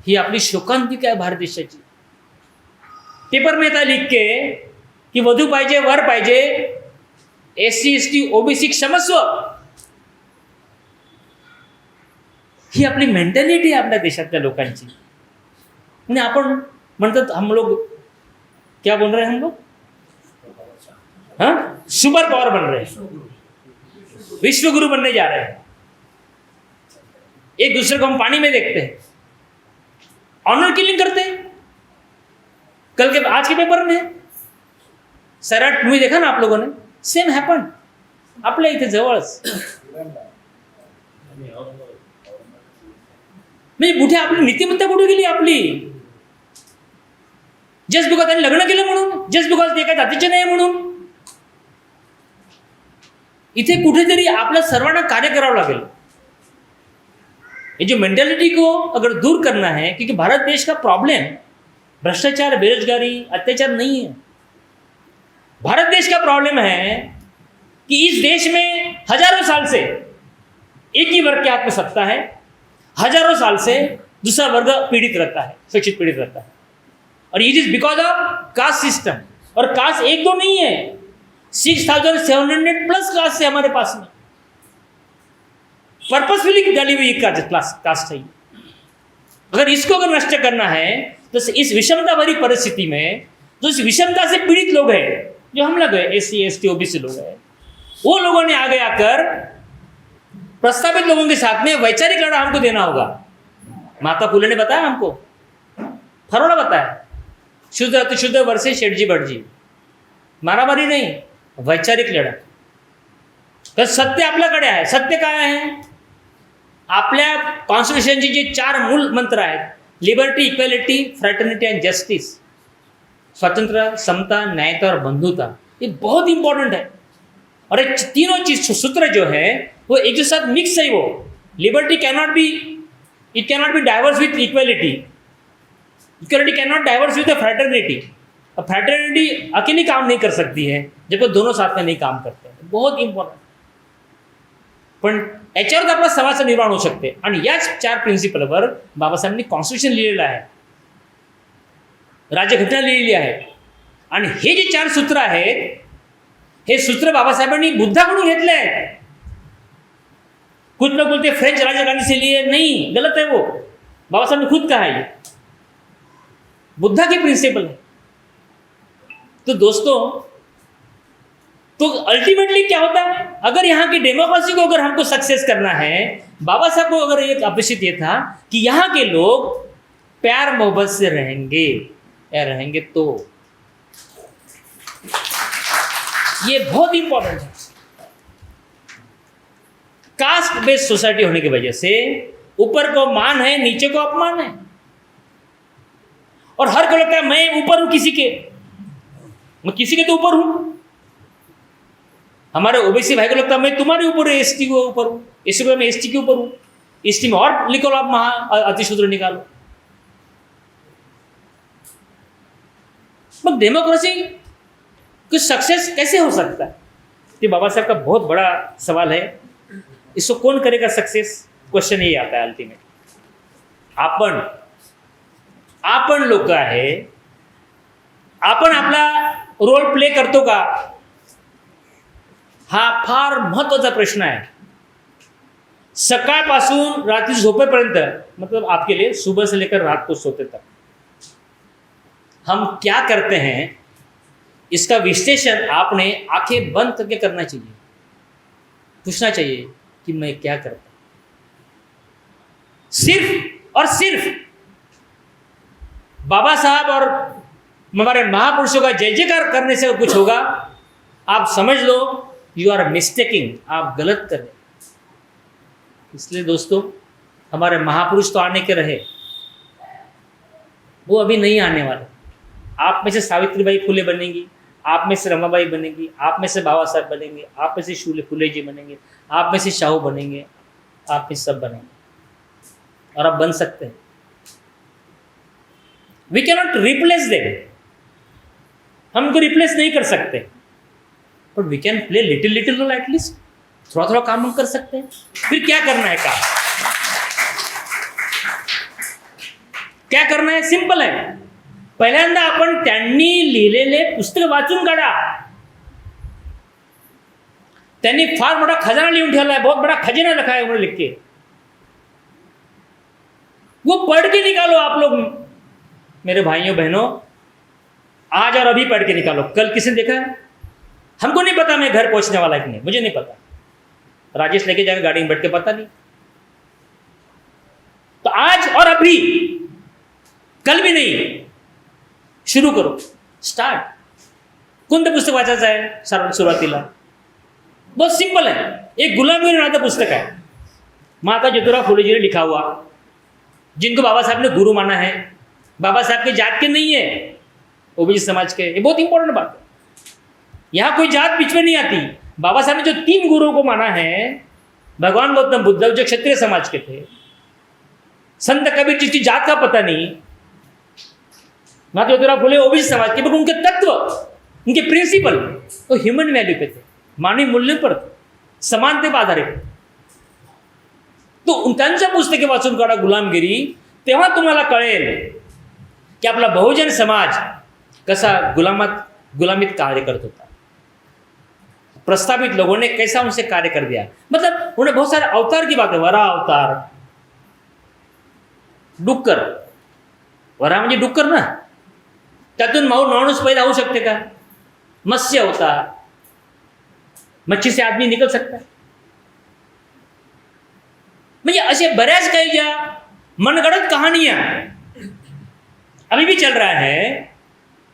ही आपली शोकांतिका आहे भारत देशाची. पेपर में येतात लिख के की वधू पाहिजे, वर पाहिजे, SC ST OBC क्षमस्व. ही आपली मेंटॅलिटी आहे आपल्या देशातल्या लोकांची. आणि आपण म्हणतात हम लोग क्या बोल रहे हैं, हम लोग हाँ सुपर पावर बन रहे हैं, विश्व गुरु बनने जा रहे हैं. एक दूसरे को हम पानी में देखते हैं, ऑनर किलिंग करते हैं. कल के आज के पेपर में सैराट मूवी देखा ना आप लोगों ने, सेम हॅपन आपल्या इथे जवळच. म्हणजे कुठे आपली नीतिमत्ता कुठे गेली आपली? जस्ट बिकॉज त्यांनी लग्न केलं म्हणून, जस्ट बिकॉज ते एका जातीचे नाही म्हणून. इथे कुठेतरी आपल्या सर्वांना कार्य करावं लागेल. ये जो मेंटालिटी को अगर दूर करना है, क्योंकि भारत देश का प्रॉब्लम भ्रष्टाचार, बेरोजगारी, अत्याचार नहीं है. भारत देश का प्रॉब्लम है कि इस देश में हजारों साल से एक ही वर्ग के हाथ में सत्ता है, हजारों साल से दूसरा वर्ग पीड़ित रहता है, शिक्षित पीड़ित रहता है. और it is because of caste system. और कास्ट एक दो नहीं है, 6,700 प्लस कास्ट है हमारे पास में. पर्पसफुली डाली हुई कास्ट है. अगर इसको अगर नष्ट करना है तो इस विषमता भरी परिस्थिति में जो इस विषमता से पीड़ित लोग हैं, जो हम लोग हैं, SC ST OBC लोग हैं, वो लोगों ने आगे आकर प्रस्तावित लोगों के साथ में वैचारिक लड़ा हमको देना होगा. माता फुले ने बताया हमको, फरोड़ा बताया, शुद्ध अतिशुद्ध वर्षे शेठजी भटजी. मारामारी नाही, वैचारिक लढा. तर सत्य आपल्याकडे आहे. सत्य काय आहे? आपल्या कॉन्स्टिट्यूशनचे जे 4 मूल मंत्र आहेत, liberty, equality, fraternity and justice, स्वतंत्र, समता, न्यायता और बंधुता, ये बहुत इंपॉर्टेंट है. और ये तीनों चीज सूत्र जो है वो एक दूसरे साथ मिक्स है. वो liberty cannot be, it cannot be diverse with equality, equality cannot diverse with fraternity. Fraternity अकेली काम नहीं कर सकती है जब तक दोनों साथ में नहीं काम करते हैं. बहुत इंपॉर्टंट. पण याच्यावर आपला समाज निर्माण होऊ शकते. आणि याच 4 प्रिन्सिपलवर बाबासाहेबांनी कॉन्स्टिट्यूशन लिहिलेलं आहे, राज्यघटना लिहिलेली आहे. आणि हे जे 4 सूत्र आहेत, हे सूत्र बाबासाहेबांनी बुद्धाकडून घेतले आहेत. कुछ लोग बोलते फ्रेंच राजगांधी से लिए, नहीं, गलत है वो. बाबा साहब ने खुद कहा है, बुद्धा की प्रिंसिपल है. तो दोस्तों, तो अल्टीमेटली क्या होता है, अगर यहाँ की डेमोक्रेसी को अगर हमको सक्सेस करना है, बाबा साहब को अगर एक अपेक्षित ये था कि यहाँ के लोग प्यार मोहब्बत से रहेंगे या रहेंगे, तो ये बहुत इंपॉर्टेंट है. कास्ट बेस्ड सोसाइटी होने की वजह से ऊपर को मान है, नीचे को अपमान है. और हर को लगता है मैं ऊपर हूं किसी के, मैं किसी के तो ऊपर हूं. हमारे ओबीसी भाई को लगता है मैं तुम्हारे ऊपर हूं, एसटी को ऊपर हूं, एसटी को मैं एसटी के ऊपर हूं, एसटी में और निकालो आप, महा अतिशूद्र निकालो. मग डेमोक्रेसी की सक्सेस कैसे हो सकता है? ये बाबा साहब का बहुत बड़ा सवाल है. इसको कौन करेगा सक्सेस? क्वेश्चन यही आता है अल्टिमेट. आपण लोक आहे, आपण आपला रोल प्ले करतो का? हा फार महत्वाचा प्रश्न आहे. सकाळपासून रात्री झोपेपर्यंत, मतलब आपके लिए सुबह से लेकर रात को सोते तक हम क्या करते हैं, इसका विश्लेषण आपने आंखें बंद करके करना चाहिए. पूछना चाहिए कि मैं क्या करता हूं. सिर्फ और सिर्फ बाबा साहब और हमारे महापुरुषों का जय जयकार करने से कुछ होगा, आप समझ लो यू आर मिस्टेकिंग, आप गलत कर रहे. इसलिए दोस्तों, हमारे महापुरुष तो आने के रहे, वो अभी नहीं आने वाले. आप में से सावित्रीबाई फुले बनेंगी, आप में से रमाबाई बनेंगी, आप में से बाबा साहब बनेंगे, आप में से फुले जी बनेंगे, आप में से शाहू बनेंगे, आप में सब बनेंगे. और आप बन सकते हैं. We can not replace them, हम उनको रिप्लेस नहीं कर सकते, but we can play little little role at least. थोड़ा थोड़ा काम हम कर सकते हैं. फिर क्या करना है काम? क्या करना आहे? सिंपल आहे. पहिल्यांदा आपण त्यांनी लिहिलेले पुस्तक वाचून काढा. त्यांनी फार मोठा खजाना लिहून ठेवला है, बहुत बड़ा खजाना रखा है उन्होंने लिख के. वो पढ़ के निकालो आप लोग मेरे भाइयों बहनों, आज और अभी पढ़ के निकालो. कल किसी ने देखा है? हमको नहीं पता मैं घर पहुंचने वाला है कि नहीं, मुझे नहीं पता. राजेश लेके जाएगा गाड़ी में बैठ के, पता नहीं. तो आज और अभी, कल भी नहीं, सुरू करो. स्टार्ट. कोणतं पुस्तक वाचायचं आहे सुरुवातीला? बहुत सिंपल है. एक गुलामगिरी नातं पुस्तक है, माता ज्योतिराव फुले जी ने लिखा हुआ, जिनको बाबा साहब ने गुरु माना है. बाबा साहब के जात के नहीं है, ओबीसी समाज के. ये बहुत इंपॉर्टेंट बात है. यहाँ कोई जात बीच में नहीं आती. बाबा साहब ने जो 3 गुरुओं को माना है, भगवान गौतम बुद्ध जो क्षत्रिय समाज के थे, संत कबीर जिसकी जात का पता नहीं, माता ज्योतिराव फुले ओबीसी समाज के, उनके तत्व, उनके प्रिंसिपल तो ह्यूमन वैल्यू पे थे, मानवीय मूल्य पर थे, समानते पर आधारित. तो त्यांचं पुस्तके वाचून काढा गुलामगिरी. तेव्हा तुम्हाला कळेल की आपला बहुजन समाज कसा गुलामीत कार्य करत होता. प्रस्तावित लोगों ने कैसा उनसे कार्य कर दिया. मतलब उन्होंने बहुत सारे अवतार की बात है. वरा अवतार, डुक्कर, वरा म्हणजे डुक्कर ना, त्यातून माणूस पैदा होऊ शकते का? मत्स्य अवतार, मच्छी से आदमी निकल सकता है. म्हणजे असे बऱ्याच काही ज्या मनगढ़ंत कहानियां अभी भी चल रहा है,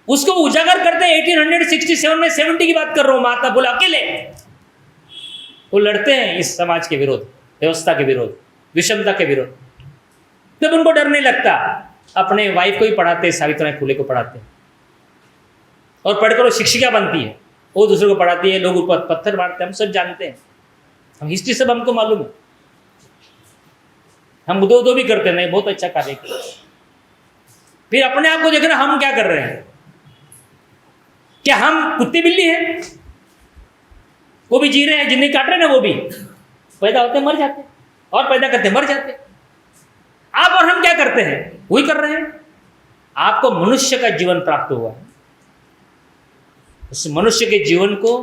उसको उजागर करते हैं. 1867 में 70 की बात कर रहा हूं. महात्मा फुले अकेले वो लड़ते हैं इस समाज के विरोध, व्यवस्था के विरोध, विषमता के विरोध. तब उनको डर नहीं लगता. अपने वाइफ को ही पढ़ाते, सावित्रीबाई फुले को पढ़ाते, और पढ़कर वो शिक्षिका बनती है, वो दूसरे को पढ़ाती है, लोग ऊपर पत्थर मारते हैं. हम सब जानते हैं, हम हिस्ट्री सब हमको मालूम है. हम दो भी करते नहीं, बहुत अच्छा कार्य किया. फिर अपने आप को देखना, हम क्या कर रहे हैं? क्या हम कुत्ते बिल्ली हैं? वो भी जी रहे हैं, जिंदगी काट रहे हैं ना. वो भी पैदा होते मर जाते, और पैदा करते मर जाते. आप और हम क्या करते हैं? वही कर रहे हैं. आपको मनुष्य का जीवन प्राप्त हुआ है. उस मनुष्य के जीवन को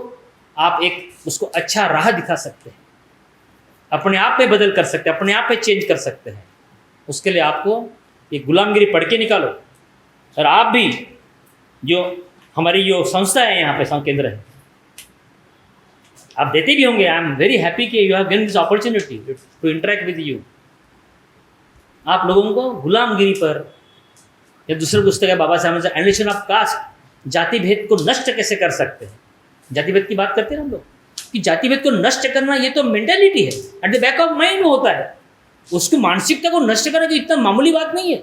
आप उसको अच्छा राह दिखा सकते हैं, अपने आप में बदल कर सकते हैं, अपने आप में चेंज कर सकते हैं. उसके लिए आपको ये गुलामगिरी पढ़ के निकालो. और आप भी, जो हमारी जो संस्था है यहाँ पे, केंद्र है, आप देते भी होंगे. आई एम वेरी हैप्पी कि you have given this opportunity to interact with you. आप लोगों को गुलामगिरी पर, या दूसरे पुस्तक है बाबा साहब का एनालिसिस ऑफ कास्ट, जाति भेद को नष्ट कैसे कर सकते हैं. जाति भेद की बात करते हैं हम लोग कि जाति भेद को नष्ट करना ये तो मेंटालिटी है, at the back of mind में होता है. उसकी मानसिकता को नष्ट करना तो इतना मामूली बात नहीं है,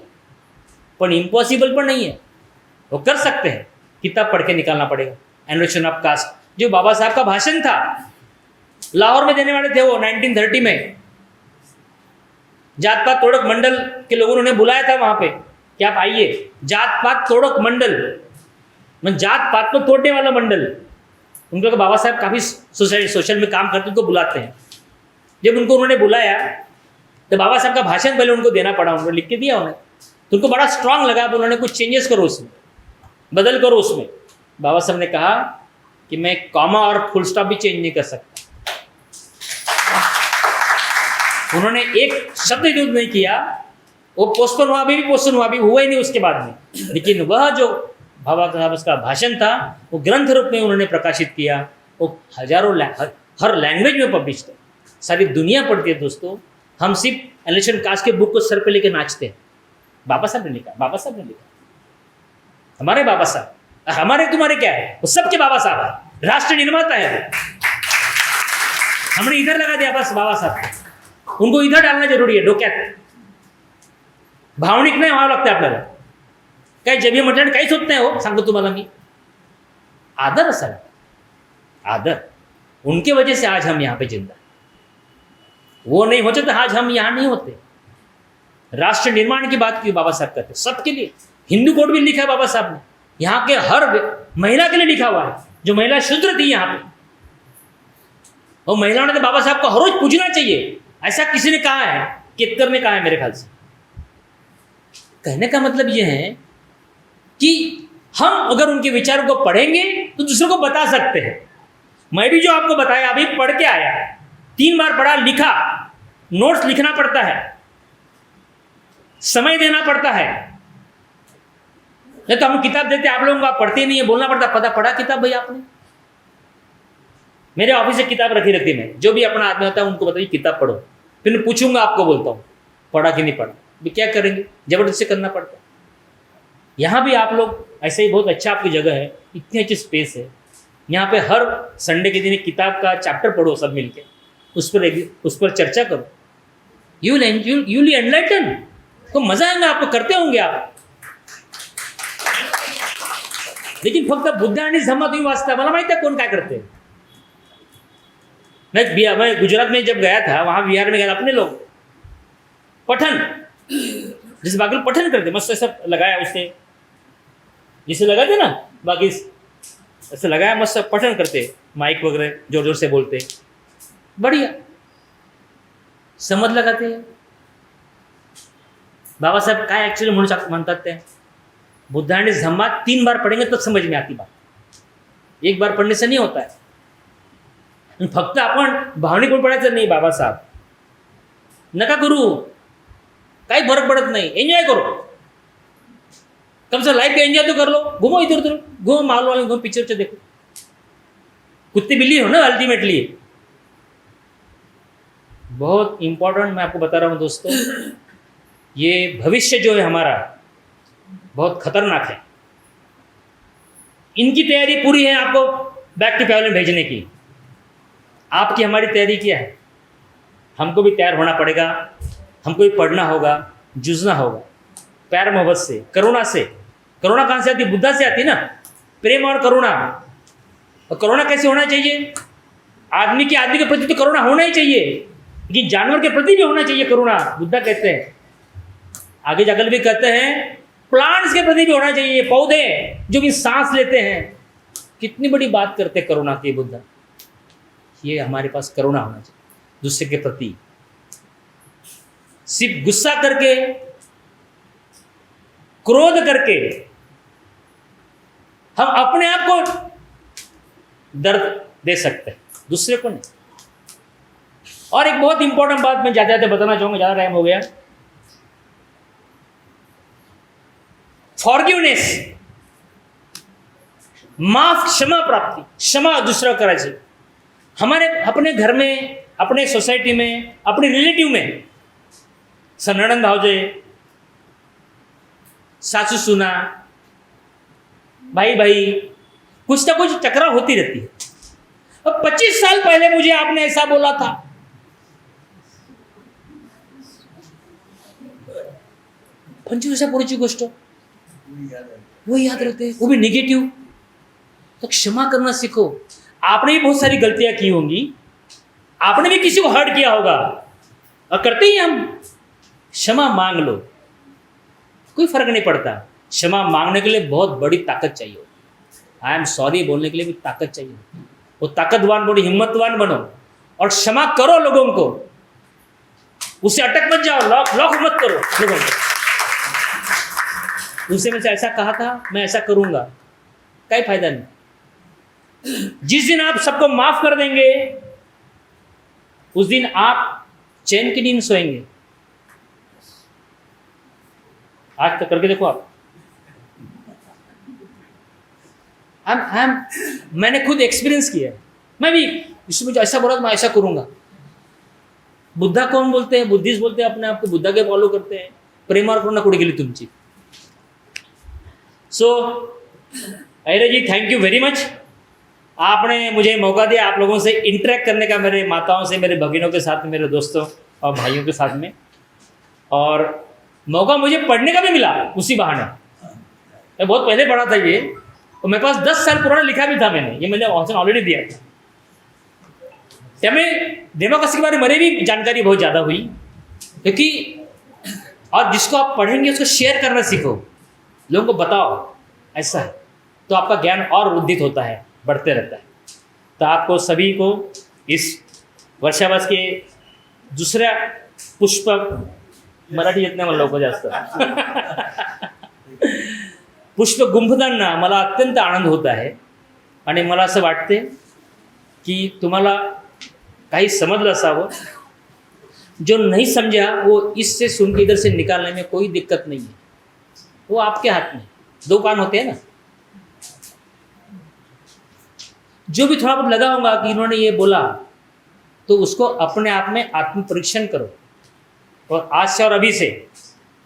पर इम्पॉसिबल पर नहीं है. वो कर सकते हैं. किताब पढ़ के निकालना पड़ेगा, एनालिसिस ऑफ कास्ट, जो बाबा साहब का भाषण था, लाहौर में देने वाले थे वो 1930 में. जात पात तोड़क मंडल के लोगों ने बुलाया था वहां पे कि आप आइए. जात पात तोड़क मंडल, जात पात को तोड़ने वाला मंडल. उनको बाबा साहब काफ़ी सोशल में काम करते, उनको बुलाते हैं. जब उनको उन्होंने बुलाया तो बाबा साहब का भाषण पहले उनको देना पड़ा. उन्होंने लिख के दिया उन्हें, तो उनको बड़ा स्ट्रांग लगा. अब उन्होंने कुछ चेंजेस करो उसमें, बदल करो उसमें. बाबा साहब ने कहा कि मैं कॉमा और फुल स्टॉप भी चेंज नहीं कर सकता. उन्होंने एक शब्द यूज नहीं किया. वो पोस्टपोन हुआ, अभी भी पोस्टपोन हुआ, अभी हुआ ही नहीं उसके बाद में. लेकिन वह जो बाबा साहब का भाषण था, वो ग्रंथ रूप में उन्होंने प्रकाशित किया. वो हर लैंग्वेज में पब्लिश है, सारी दुनिया पढ़ती है. दोस्तों, हम सिर्फ एनालिसिस कास्ट के बुक को सर पे लेके नाचते हैं. बाबा साहब ने लिखा, बाबा साहब ने लिखा. हमारे बाबा साहब, हमारे तुम्हारे क्या है, वो सबके बाबा साहब है, राष्ट्र निर्माता है. हमने इधर लगा दिया बस बाबा साहब. उनको इधर डालना जरूरी है डोक्यात. भावनिक नाही व्हावं लागतं आपल्याला. काय जबी म्हटलं काहीच होत नाही हो, सांगतो तुम्हाला मी. आदर असायला, आदर. उनके वजह से आज हम यहाँ पे जिंदा. वो नहीं होते तो आज हम यहाँ नहीं होते. राष्ट्र निर्माण की बात की बाबा साहब करते, सबके लिए. हिंदू कोड भी लिखा है बाबा साहब ने, यहाँ के हर महिला के लिए लिखा हुआ है, जो महिला शूद्र थी यहाँ पे. और महिलाओं ने तो बाबा साहब को हर रोज पूछना चाहिए, ऐसा किसी ने कहा है, केतकर ने कहा है मेरे ख्याल से। कहने का मतलब ये है कि हम अगर उनके विचारों को पढ़ेंगे तो दूसरों को बता सकते हैं। मैं भी जो आपको बताया अभी पढ़ के आया, 3 बार पढ़ा, लिखा, नोट्स लिखना पड़ता है, समय देना पड़ता है। नहीं तो हम किताब देते आप लोगों को, आप पढ़ते नहीं है, बोलना पड़ता पढ़ा किताब भाई आपने? मेरे ऑफिस से किताब रखी रहती है, मैं जो भी अपना आदमी होता है उनको बताइए किताब पढ़ो, फिर मैं पूछूंगा आपको, बोलता हूँ पढ़ा कि नहीं पढ़ा। भी क्या करेंगे, जबरदस्ती करना पड़ता है। यहाँ भी आप लोग ऐसे ही, बहुत अच्छा आपकी जगह है, इतनी अच्छी स्पेस है, यहाँ पे हर संडे के दिन एक किताब का चैप्टर पढ़ो सब मिलके, उस पर चर्चा करो। यू विल एनलाइटन, तो मजा आएगा आपको, करते होंगे आप। लेकिन फक्त बुद्ध आणि धम्म तुम्ही वाचता, मला माहिती है कौन काय करते। मैं गुजरात में जब गया था, वहाँ बिहार में गया, अपने लोग पठन, जिस बाकी लोग पठन करते, मस्त ऐसा लगाया उसने, जिसे लगाते ना बाकी ऐसे लगाया, मस्त पठन करते, माइक वगैरह जोर जोर से बोलते, बढ़िया समझ लगाते हैं। बाबा साहब काय ॲक्च्युली म्हणतात ते, बुद्ध आणि धम्मा 3 बार पढ़ेंगे तो समझ में आती बात, 1 बार पढ़ने से नहीं होता है। फक्त आपण भावनिक पडायचं नाही, बाबासाहेब नका करू, काही फरक पड़त नहीं, एंजॉय करो, कम से लाइफ का एंजॉय तो कर लो, घूमो इधर उधर, घूमो माल वाले, घूमो पिक्चर से देखो, कुत्ते बिल्ली हो ना अल्टीमेटली। बहुत इंपॉर्टेंट मैं आपको बता रहा हूँ दोस्तों, ये भविष्य जो है हमारा बहुत खतरनाक है। इनकी तैयारी पूरी है आपको बैक टू पैवेलियन भेजने की, आपकी हमारी तैयारी क्या है? हमको भी तैयार होना पड़ेगा, हमको भी पढ़ना होगा, जूझना होगा प्यार मोहब्बत से, करुणा से। करुणा कहाँ से आती? बुद्धा से आती ना, प्रेम और करुणा। और करुणा कैसे होना चाहिए? आदमी के प्रति तो करुणा होना ही चाहिए, लेकिन जानवर के प्रति भी होना चाहिए करुणा, बुद्धा कहते हैं। आगे जाकर भी कहते हैं प्लांट्स के प्रति भी होना चाहिए, पौधे जो भी सांस लेते हैं। कितनी बड़ी बात करते करुणा की बुद्धा। ये हमारे पास करुणा होना चाहिए दूसरे के प्रति। सिर्फ गुस्सा करके, क्रोध करके हम अपने आप को दर्द दे सकते हैं, दूसरे को नहीं। और एक बहुत इंपॉर्टेंट बात मैं जाते जाते बताना चाहूंगा, ज्यादा टाइम हो गया। फॉरगिवनेस, माफ, क्षमा प्राप्ति, क्षमा दूसरा करायची। हमारे अपने घर में, अपने सोसाइटी में, अपने रिलेटिव में ननंद भावजे, सासू सुना, भाई भाई, कुछ ना कुछ टकराव होती रहती है। अब 25 साल पहले मुझे आपने ऐसा बोला था, 25 वर्षापूर्वीची गोष्ट वो याद रहते, वो भी नेगेटिव। तो क्षमा करना सीखो। आपने भी बहुत सारी गलतियां की होंगी, आपने भी किसी को हर्ट किया होगा, और करते ही हम। क्षमा मांग लो, कोई फर्क नहीं पड़ता। क्षमा मांगने के लिए बहुत बड़ी ताकत चाहिए। आई एम सॉरी बोलने के लिए भी ताकत चाहिए। वो ताकतवान बनो, हिम्मतवान बनो और क्षमा करो लोगों को। उससे अटक मत जाओ, लॉक मत करो लोगों को। उससे मैं ऐसा कहा था, मैं ऐसा करूंगा, कोई फायदा नहीं। जिस दिन आप सबको माफ कर देंगे, उस दिन आप चैन की नींद सोएंगे। आज तक करके देखो आप। मैंने खुद एक्सपीरियंस किया है। मैं भी इसमें जो ऐसा बोला मैं ऐसा करूंगा। बुद्धा कौन बोलते हैं? बुद्धिस्ट बोलते हैं अपने आप को, बुद्धा के फॉलो करते हैं। प्रेम और करुणा कुठे गेली तुमची? सो अयरे जी, थैंक यू वेरी मच। आपने मुझे मौका दिया आप लोगों से इंटरेक्ट करने का, मेरे माताओं से, मेरे भगिनों के साथ में, मेरे दोस्तों और भाइयों के साथ में। और मौका मुझे पढ़ने का भी मिला उसी बहाने। मैं बहुत पहले पढ़ा था ये, और मेरे पास 10 साल पुराना लिखा भी था मैंने, ये मैंने ऑलरेडी दिया था। त्यामुळे डेमोक्रेसी के बारे में मेरी भी जानकारी बहुत ज़्यादा हुई, क्योंकि और जिसको आप पढ़ेंगे उसको शेयर करना सीखो, लोगों को बताओ ऐसा है, तो आपका ज्ञान और वृद्धित होता है, बढ़ते रहता है। तो आपको सभी को इस वर्षाबास के दुसऱ्या पुष्प मराठी येत नाही मला लवकर जास्त पुष्प गुंफताना मला अत्यंत आनंद होत आहे आणि मला असं वाटते की तुम्हाला काही समजलं असावं. जो नहीं समझा वो इससे सुन के इधर से निकालने में कोई दिक्कत नहीं है, वो आपके हाथ में. दो कान होते हैं ना. जो भी थोड़ा बहुत लगा होगा कि इन्होंने ये बोला तो उसको अपने आप में आत्म परीक्षण करो और आज से और अभी से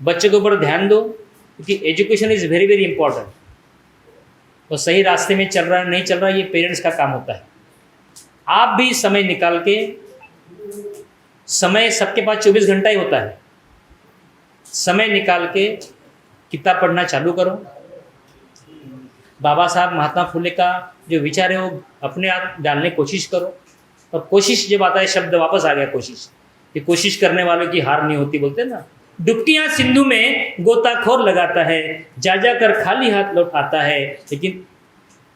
बच्चों के ऊपर ध्यान दो क्योंकि education is very very important. और सही रास्ते में चल रहा है नहीं चल रहा है ये पेरेंट्स का काम होता है. आप भी समय निकाल के, समय सबके पास 24 घंटा ही होता है, समय निकाल के किताब पढ़ना चालू करो. बाबा साहब महात्मा फुले का जो विचार है वो अपने आप डालने की कोशिश करो. और कोशिश जब आता है, शब्द वापस आ गया कोशिश, कि कोशिश करने वालों की हार नहीं होती बोलते हैं ना. डुबकियां सिंधु में गोताखोर लगाता है, जा जा कर खाली हाथ लौट आता है,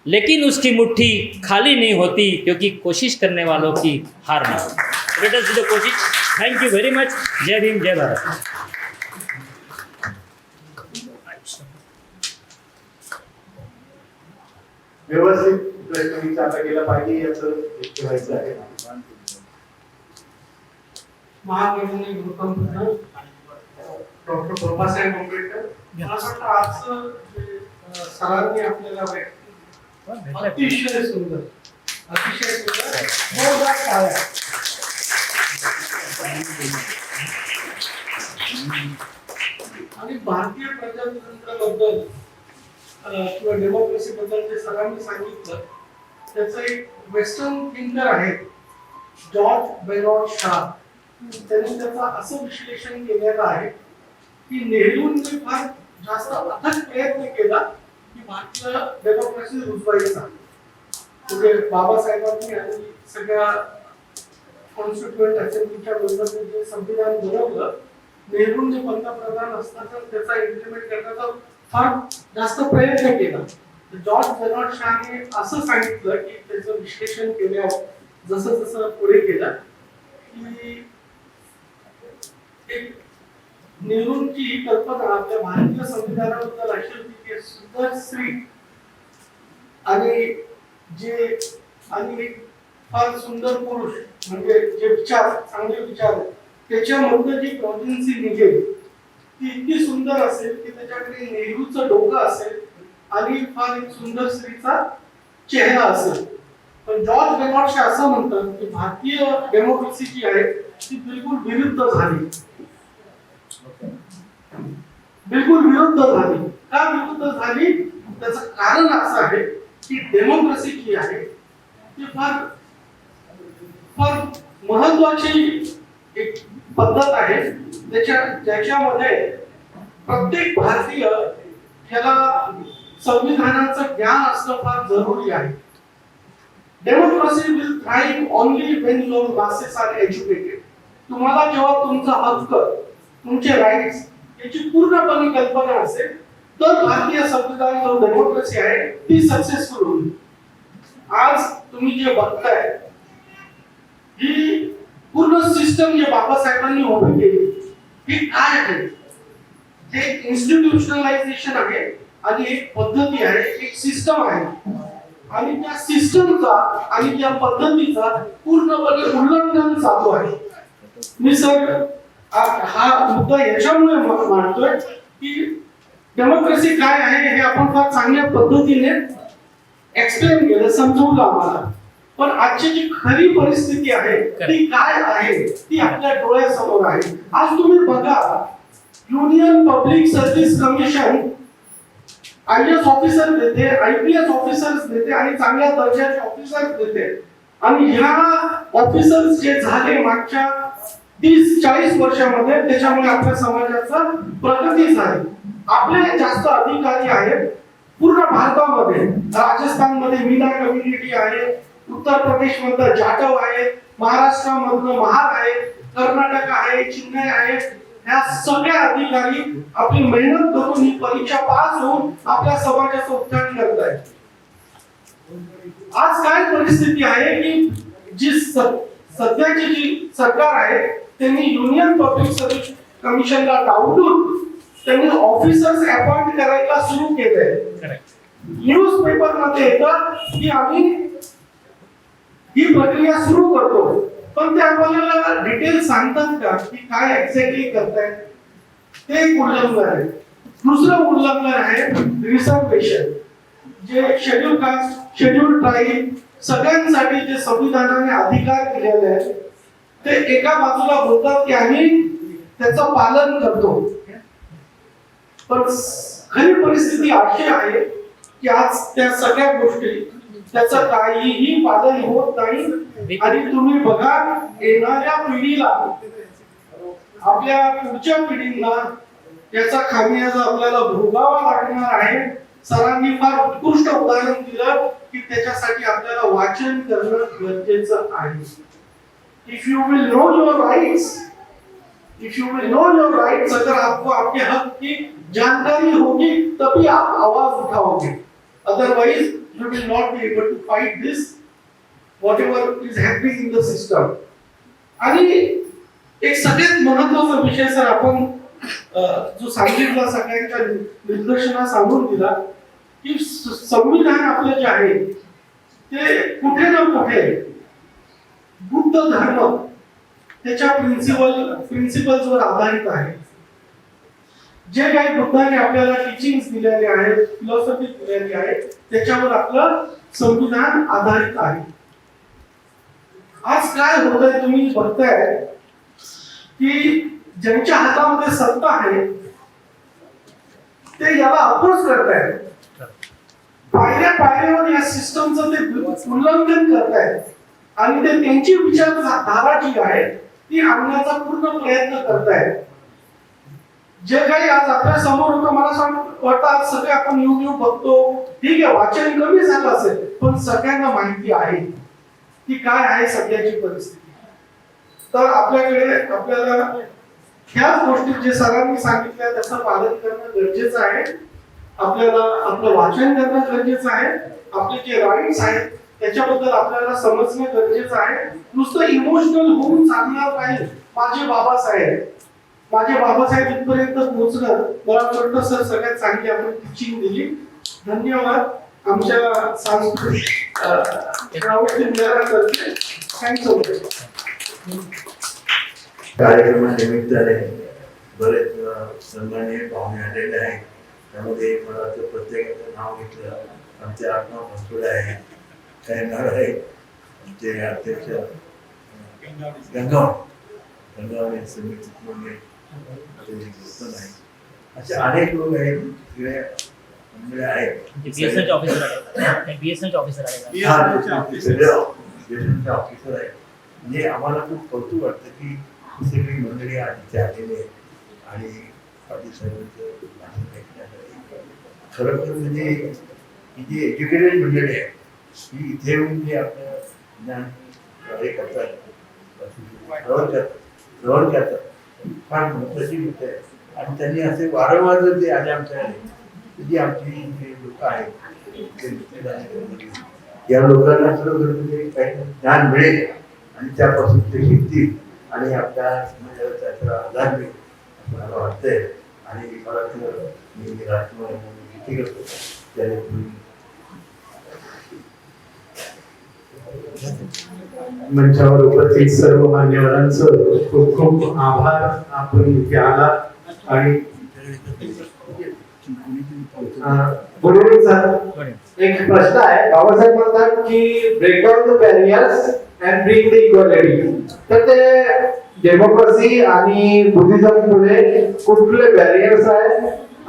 लेकिन उसकी मुट्ठी खाली नहीं होती क्योंकि कोशिश करने वालों की हार नहीं होती. लेट अस डू द कोशिश. Thank you very much. जय भीम, जय भारत. व्यवस्थित प्रश्न विचारला गेला पाहिजे याचं नक्की व्हायचं आहे. महामहिने गौतम बुद्ध, डॉक्टर बाबासाहेब आंबेडकर. मला वाटतं आजचं जे सरांनी आपल्याला अतिशय सुंदर, अतिशय सुंदर जोरदार टाळ्या. आणि भारतीय प्रजातंत्राबद्दल किंवा डेमोक्रेसी बद्दल जे सरांनी सांगितलं त्याचं एक वेस्टर्न थिंकर आहे जॉर्ज बेरॉड शॉ. त्यांनी त्याचं असं विश्लेषण केलेलं आहे की नेहरूंनी फार जास्त अथक प्रयत्न केला की भारतीय डेमोक्रेसी रुजवायचा. म्हणजे बाबासाहेबांनी आणि सगळ्या कॉन्स्टिट्युएंट असेंब्लीच्या मेंबरने जे संविधान बनवलं, नेहरूंनी पंतप्रधान असताना त्याचा इम्प्लिमेंट करण्याचा फार जास्त प्रयत्न केला. जॉर्ज बेरॉड शॉने असं सांगितलं की त्याचं विश्लेषण केल्यावर जसं जसं पुढे गेलं की एक नेहरूंची कल्पना आपल्या भारतीय संविधानाबद्दल अशी होती की सुंदर स्त्री आणि जे आणि एक फार सुंदर पुरुष, म्हणजे जे विचार, चांगले विचार त्याच्यामधून जी प्रोजेन्सी निघेल ती इतकी सुंदर असेल की त्याच्याकडे नेहरूचं डोकं असेल आणि फार एक सुंदर स्त्रीचा चेहरा असेल. पण जॉर्ज बेरॉड शॉ असं म्हणतात की भारतीय डेमोक्रेसी जी आहे ती बिलकुल विरुद्ध झाली. बिलकुल विरुद्ध झाली. का विरुद्ध झाली? त्याचं कारण असं आहे की डेमोक्रेसी जी आहे ती फार फार महत्वाची एक पद्धत आहे ज्याच्यामध्ये प्रत्येक भारतीय ह्याला संविधानाचं ज्ञान असणं फार जरुरी आहे. Democracy will thrive only when your masses are educated. तुम्हाला जेव्हा तुमचा हक्क, तुमचे राईट्स याची पूर्णपणे कल्पना असेल तर भारतीय संविधान जो डेमोक्रेसी आहे ती सक्सेसफुल होईल. आज तुम्ही जे बघताय ही पूर्ण सिस्टम जे बाबासाहेबांनी उभी केली ही काय आहे? हे इन्स्टिट्यूशनलायझेशन आहे आणि एक पद्धती आहे, एक सिस्टम आहे आणि त्या सिस्टमचा आणि त्या पद्धतीचा पूर्णपणे उल्लंघन चालू आहे. मी सर हा मुद्दा याच्यामुळे मांडतोय की डेमोक्रेसी काय आहे हे आपण फार चांगल्या पद्धतीने एक्सप्लेन केलं, समजवलं आम्हाला. पण आजची जी खरी परिस्थिती आहे ती काय आहे ती आपल्या डोळ्यासमोर आहे. आज तुम्ही बघा, union public service commission IAS officer देते, IPS ऑफिसर्स देते आणि चांगल्या दर्जाचे ऑफिसर्स देते. आणि ह्या ऑफिसर्स जे झाले मागच्या 30-40 वर्षामध्ये त्याच्यामुळे आपल्या समाजाचा प्रगती झाली. आपले जास्त अधिकारी आहेत पूर्ण भारतामध्ये. राजस्थानमध्ये मीना कम्युनिटी आहे, उत्तर प्रदेश मधलं जाटव आहे, महाराष्ट्रामधलं महार आहे, कर्नाटक आहे, चिन्नई आहे. ह्या सगळ्या अधिकारी आपली मेहनत करून ही परीक्षा पास होऊन आपल्या समाजाचं उत्थान करत आहेत. आज काय परिस्थिती आहे की जी सध्याची जी सरकार आहे त्यांनी युनियन पब्लिक सर्व्हिस कमिशनला डावलून त्यांनी ऑफिसर्स अपॉइंट करायला सुरू केलंय. न्यूज पेपर मध्ये येतं की आम्ही ही प्रक्रिया सुरू करतो, पण ते आपल्याला डिटेल सांगतात का की काय एक्झॅक्टली करतायत. ते एक उल्लंघन आहे. दुसरं उल्लंघन आहे रिझर्वेशन, जे शेड्यूल कास्ट, शेड्यूल ट्राईब सगळ्यांसाठी जे संविधानाने अधिकार दिलेले आहेत ते एका बाजूला बोलतात की आम्ही त्याचं पालन करतो, पण खरी परिस्थिती अशी आहे की आज त्या सगळ्या गोष्टी त्याचं काहीही पालन होत नाही. आणि तुम्ही बघा येणाऱ्या पिढीला, आपल्या पुढच्या पिढीला याचा खामियाजा आपल्याला भोगावा लागणार आहे. सरांनी फार उत्कृष्ट उदाहरण दिलं की त्याच्यासाठी आपल्याला वाचन करणं गरजेचं आहे. If you will know your rights, if you will know your rights, अगर आपको आपके हक की जानकारी होगी तभी आप आवाज उठाओगे. Otherwise you will not be able to fight this whatever is happening in the system. आणि एक सगळ्यात महत्त्वाचा विषय सर आपण जो सांगितला, सगळ्यांच्या निर्देशनास सांगून दिला की संविधान आपलं जे आहे ते कुठे ना कुठे बुद्ध धर्म त्याच्या प्रिन्सिपल्सवर आधारित आहे. जे काही बुद्धाने आपल्याला टीचिंग्स दिलेले आहेत, फिलॉसॉफी दिलेली आहे, त्याच्यावर आपलं संविधान आधारित आहे. आज काय होतंय तुम्ही बघताय की ज्यांच्या हातामध्ये सत्ता आहे ते याला अपोज करतायत. पायऱ्या पायऱ्यावर या सिस्टमचं ते उल्लंघन करतायत आणि ते त्यांची विचारधारा जी आहे ती आणण्याचा पूर्ण प्रयत्न करतायत. जे काही आज आपल्या समोर होतं, मला वाटतं आज सगळे आपण YouTube बघतो, ठीक आहे वाचन कमी झालं असेल पण सगळ्यांना माहिती आहे की काय आहे सध्याची परिस्थिती. तर आपल्याला ह्याच गोष्टी जे सरांनी सांगितल्या त्याचं पालन करणं गरजेचं आहे. आपल्याला आपलं वाचन करणं गरजेचं आहे. आपले जे राईट्स आहेत त्याच्याबद्दल आपल्याला समजणं गरजेचं आहे. नुसतं इमोशनल होऊन चालणार नाही. माझे बाबासाहेब इथपर्यंत पोहोचलं, मला वाटतं सर सगळ्यात चांगली आपण टीचिंग दिली. धन्यवाद. आमच्या सांस्कृतिक कार्यक्रमानिमित्ताने बरेच सन्माननीय पाहुणे आलेले आहेत. त्यामध्ये मला तर प्रत्येकाचं नाव घेतलं. आमचे आत्मा भरपूर आहे, काय नाव आहे आमचे अध्यक्ष गंगावणे समिती मंडळ आहे. असे अनेक लोक आहेत, मंडळे आहेत. BSNचे ऑफिसर आहे. ऑफिसर आहे. म्हणजे आम्हाला खूप कौतुक वाटतं की ही सगळी मंडळी आधीचे आलेली आहे आणि पाटील साहेबांचं भाषण ऐकण्यासाठी खरोखर म्हणजे ही जी एज्युकेटेड मंडळी आहे ही इथे येऊन जे आपलं ज्ञान कार्य करतात, ग्रहण करतात, फार महत्वाची गोष्ट आहे. आणि त्यांनी असे वारंवार जर ते आले आमच्याकडे, जी आमची जे लोक आहेत या लोकांना खरोखर म्हणजे काही ज्ञान मिळेल आणि त्यापासून ते शिकतील आणि आपल्या समाजाला त्याचा आधार मिळेल असं मला वाटतंय. आणि मला मी राजकीय करतो त्याने मंचावर उपस्थित सर्व मान्यवरांचं खूप खूप आभार. आपण इथे आलात आणि बोलून सर एक प्रश्न आहे. बाबासाहेब म्हणतात की break down the barriers and bring the equality. तर ते डेमोक्रेसी आणि बुद्धिझम मध्ये कुठले बॅरियर्स आहेत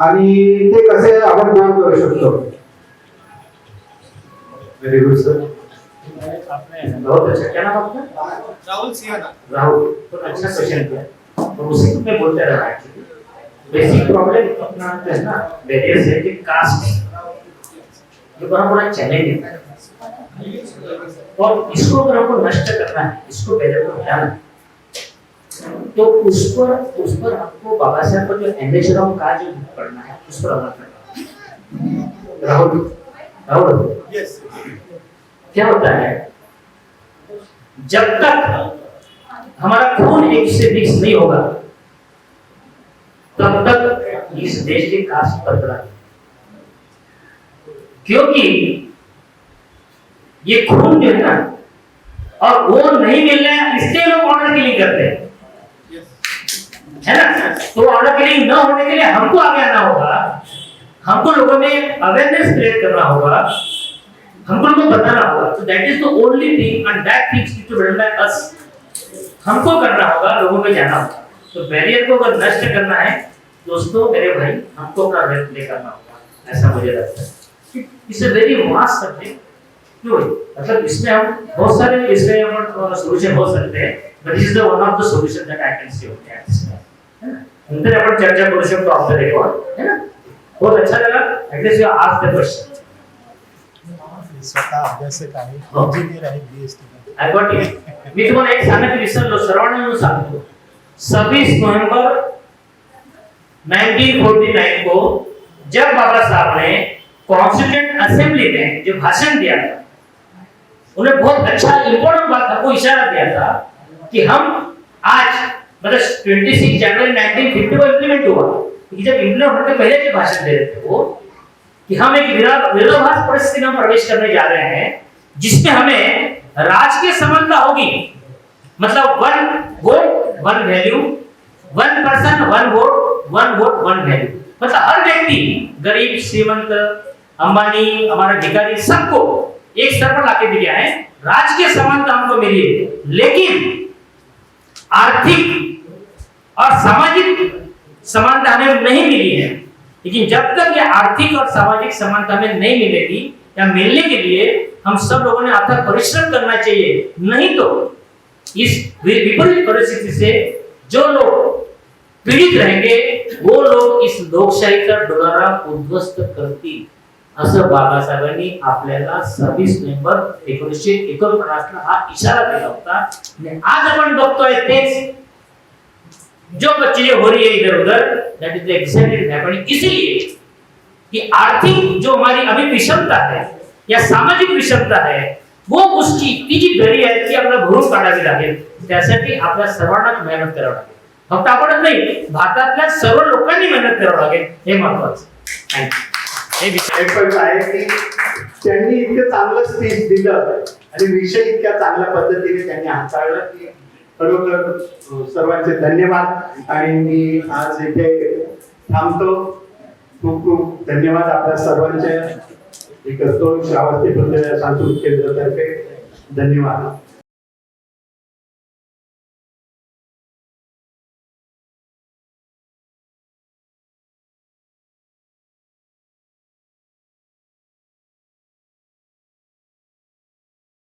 आणि ते कसे आपण दूर करू शकतो? Very good sir. बहुत अच्छा, क्या नाम आपका? राहुल सियाना. राहुल, तो अच्छा क्वेश्चन किया. तो उसी को मैं बोलते रहा एक्चुअली. बेसिक प्रॉब्लम अपना है ना, बैरियर्स है कि कास्ट, ये बड़ा चैलेंज है और इसको अगर हमको नष्ट करना है, इसको पहले तो हटाना है, तो उस पर आपको बाबा साहब का जो एंडेशरम का जो पढ़ना है उस पर अमल करना है. राहुल, यस. क्या होता है, जब तक हमारा खून एक से मिक्स नहीं होगा तब तक इस देश की कास्ट बरकरार है। क्योंकि ये खून जो है ना, और वो नहीं मिल रहा है इसलिए लोग ऑर्डर किलिंग करते हैं, है ना। तो ऑर्डर किलिंग न होने के लिए हमको आगे आना होगा, हमको लोगों में अवेयरनेस क्रिएट करना होगा, हमको लोगों को बताना होगा। तो that is the only thing and that things need to be done by us. हमको करना होगा, लोगों में जाना होगा। तो बैरियर को अगर नष्ट करना है दोस्तों, मेरे भाई, हमको अपना रोल प्ले करना होगा, ऐसा मुझे लगता है। It's a very vast subject. क्यों? मतलब इसमें हम बहुत सारे इसमें हम सॉल्यूशन हो सकते हैं, but this is the one of the solution that I can see okay at this time, है ना। नंतर आपण चर्चा करू शकतो ऑफ द रेकॉर्ड, है ना। बहुत अच्छा लगा। At least you asked the question. स्वतः अभ्यासक आहे, इंजिनियर आहे, बीएसटी आई गॉट इट। मी तुम्हाला एक सांगण्यात विसरलो, सर्वांना सांगतो। 26 नवंबर 1949 को जब बाबा साहब ने कॉन्स्टिट्यूएंट असेंबली में जो भाषण दिया था, उन्हें बहुत अच्छा इंपॉर्टेंट बात हमको इशारा दिया था कि हम आज मतलब 26 जनवरी 1950 को इंप्लीमेंट हुआ, कि जब इंप्लीमेंट होने के पहले जो भाषण दे रहे थे वो, कि हम एक विरोधाभास परिस्थिति में प्रवेश करने जा रहे हैं जिसमें हमें राजकीय समानता होगी। मतलब 1 vote 1 value, 1 person 1 vote 1 vote 1 value. मतलब हर व्यक्ति, गरीब श्रीमंत, अंबानी, हमारा भिखारी, सबको एक स्तर पर लाके दिया है। राजकीय समानता हमको मिली है, लेकिन आर्थिक और सामाजिक समानता हमें नहीं मिली है। लेकिन जब तक ये आर्थिक और सामाजिक समानता हमें नहीं मिलेगी, या मिलने के लिए हम सब लोगों ने अथक परिश्रम करना चाहिए। नहीं तो इस विपरीत परिस्थिति से जो लोग पीड़ित रहेंगे वो लोग इस लोकशाही का डोलारा उद्ध्वस्त करतील, असं बाबासाहेबांनी आपल्याला 26 नोव्हेंबर 1949 ला हा इशारा दिला होता। आणि आज आपण बघतोय तेच जो चीजें हो रही है इधर उधर, दैट इज एग्जैक्टली हैपनिंग। इसलिए कि आर्थिक जो हमारी अभी विषमता है या सामाजिक विषमता है, वो उसकी ती जी दरी आहे ती आपल्याला भरून काढावी लागेल। त्यासाठी आपल्या सर्वांना मेहनत करावी लागेल। फक्त आपणच नाही, भारतातल्या सर्व लोकांनी मेहनत करावी लागेल, हे महत्त्वाचं। थँक्यू। हे विषय आहे की त्यांनी इतकं चांगलं स्पीच दिलं आणि विषय इतक्या चांगल्या पद्धतीने त्यांनी हाताळला की खरोखर सर्वांचे धन्यवाद। आणि मी आज इथे थांबतो। खूप खूप धन्यवाद आपल्या सर्वांचे। श्रावस्ती सांस्कृतिक केंद्रातर्फे धन्यवाद।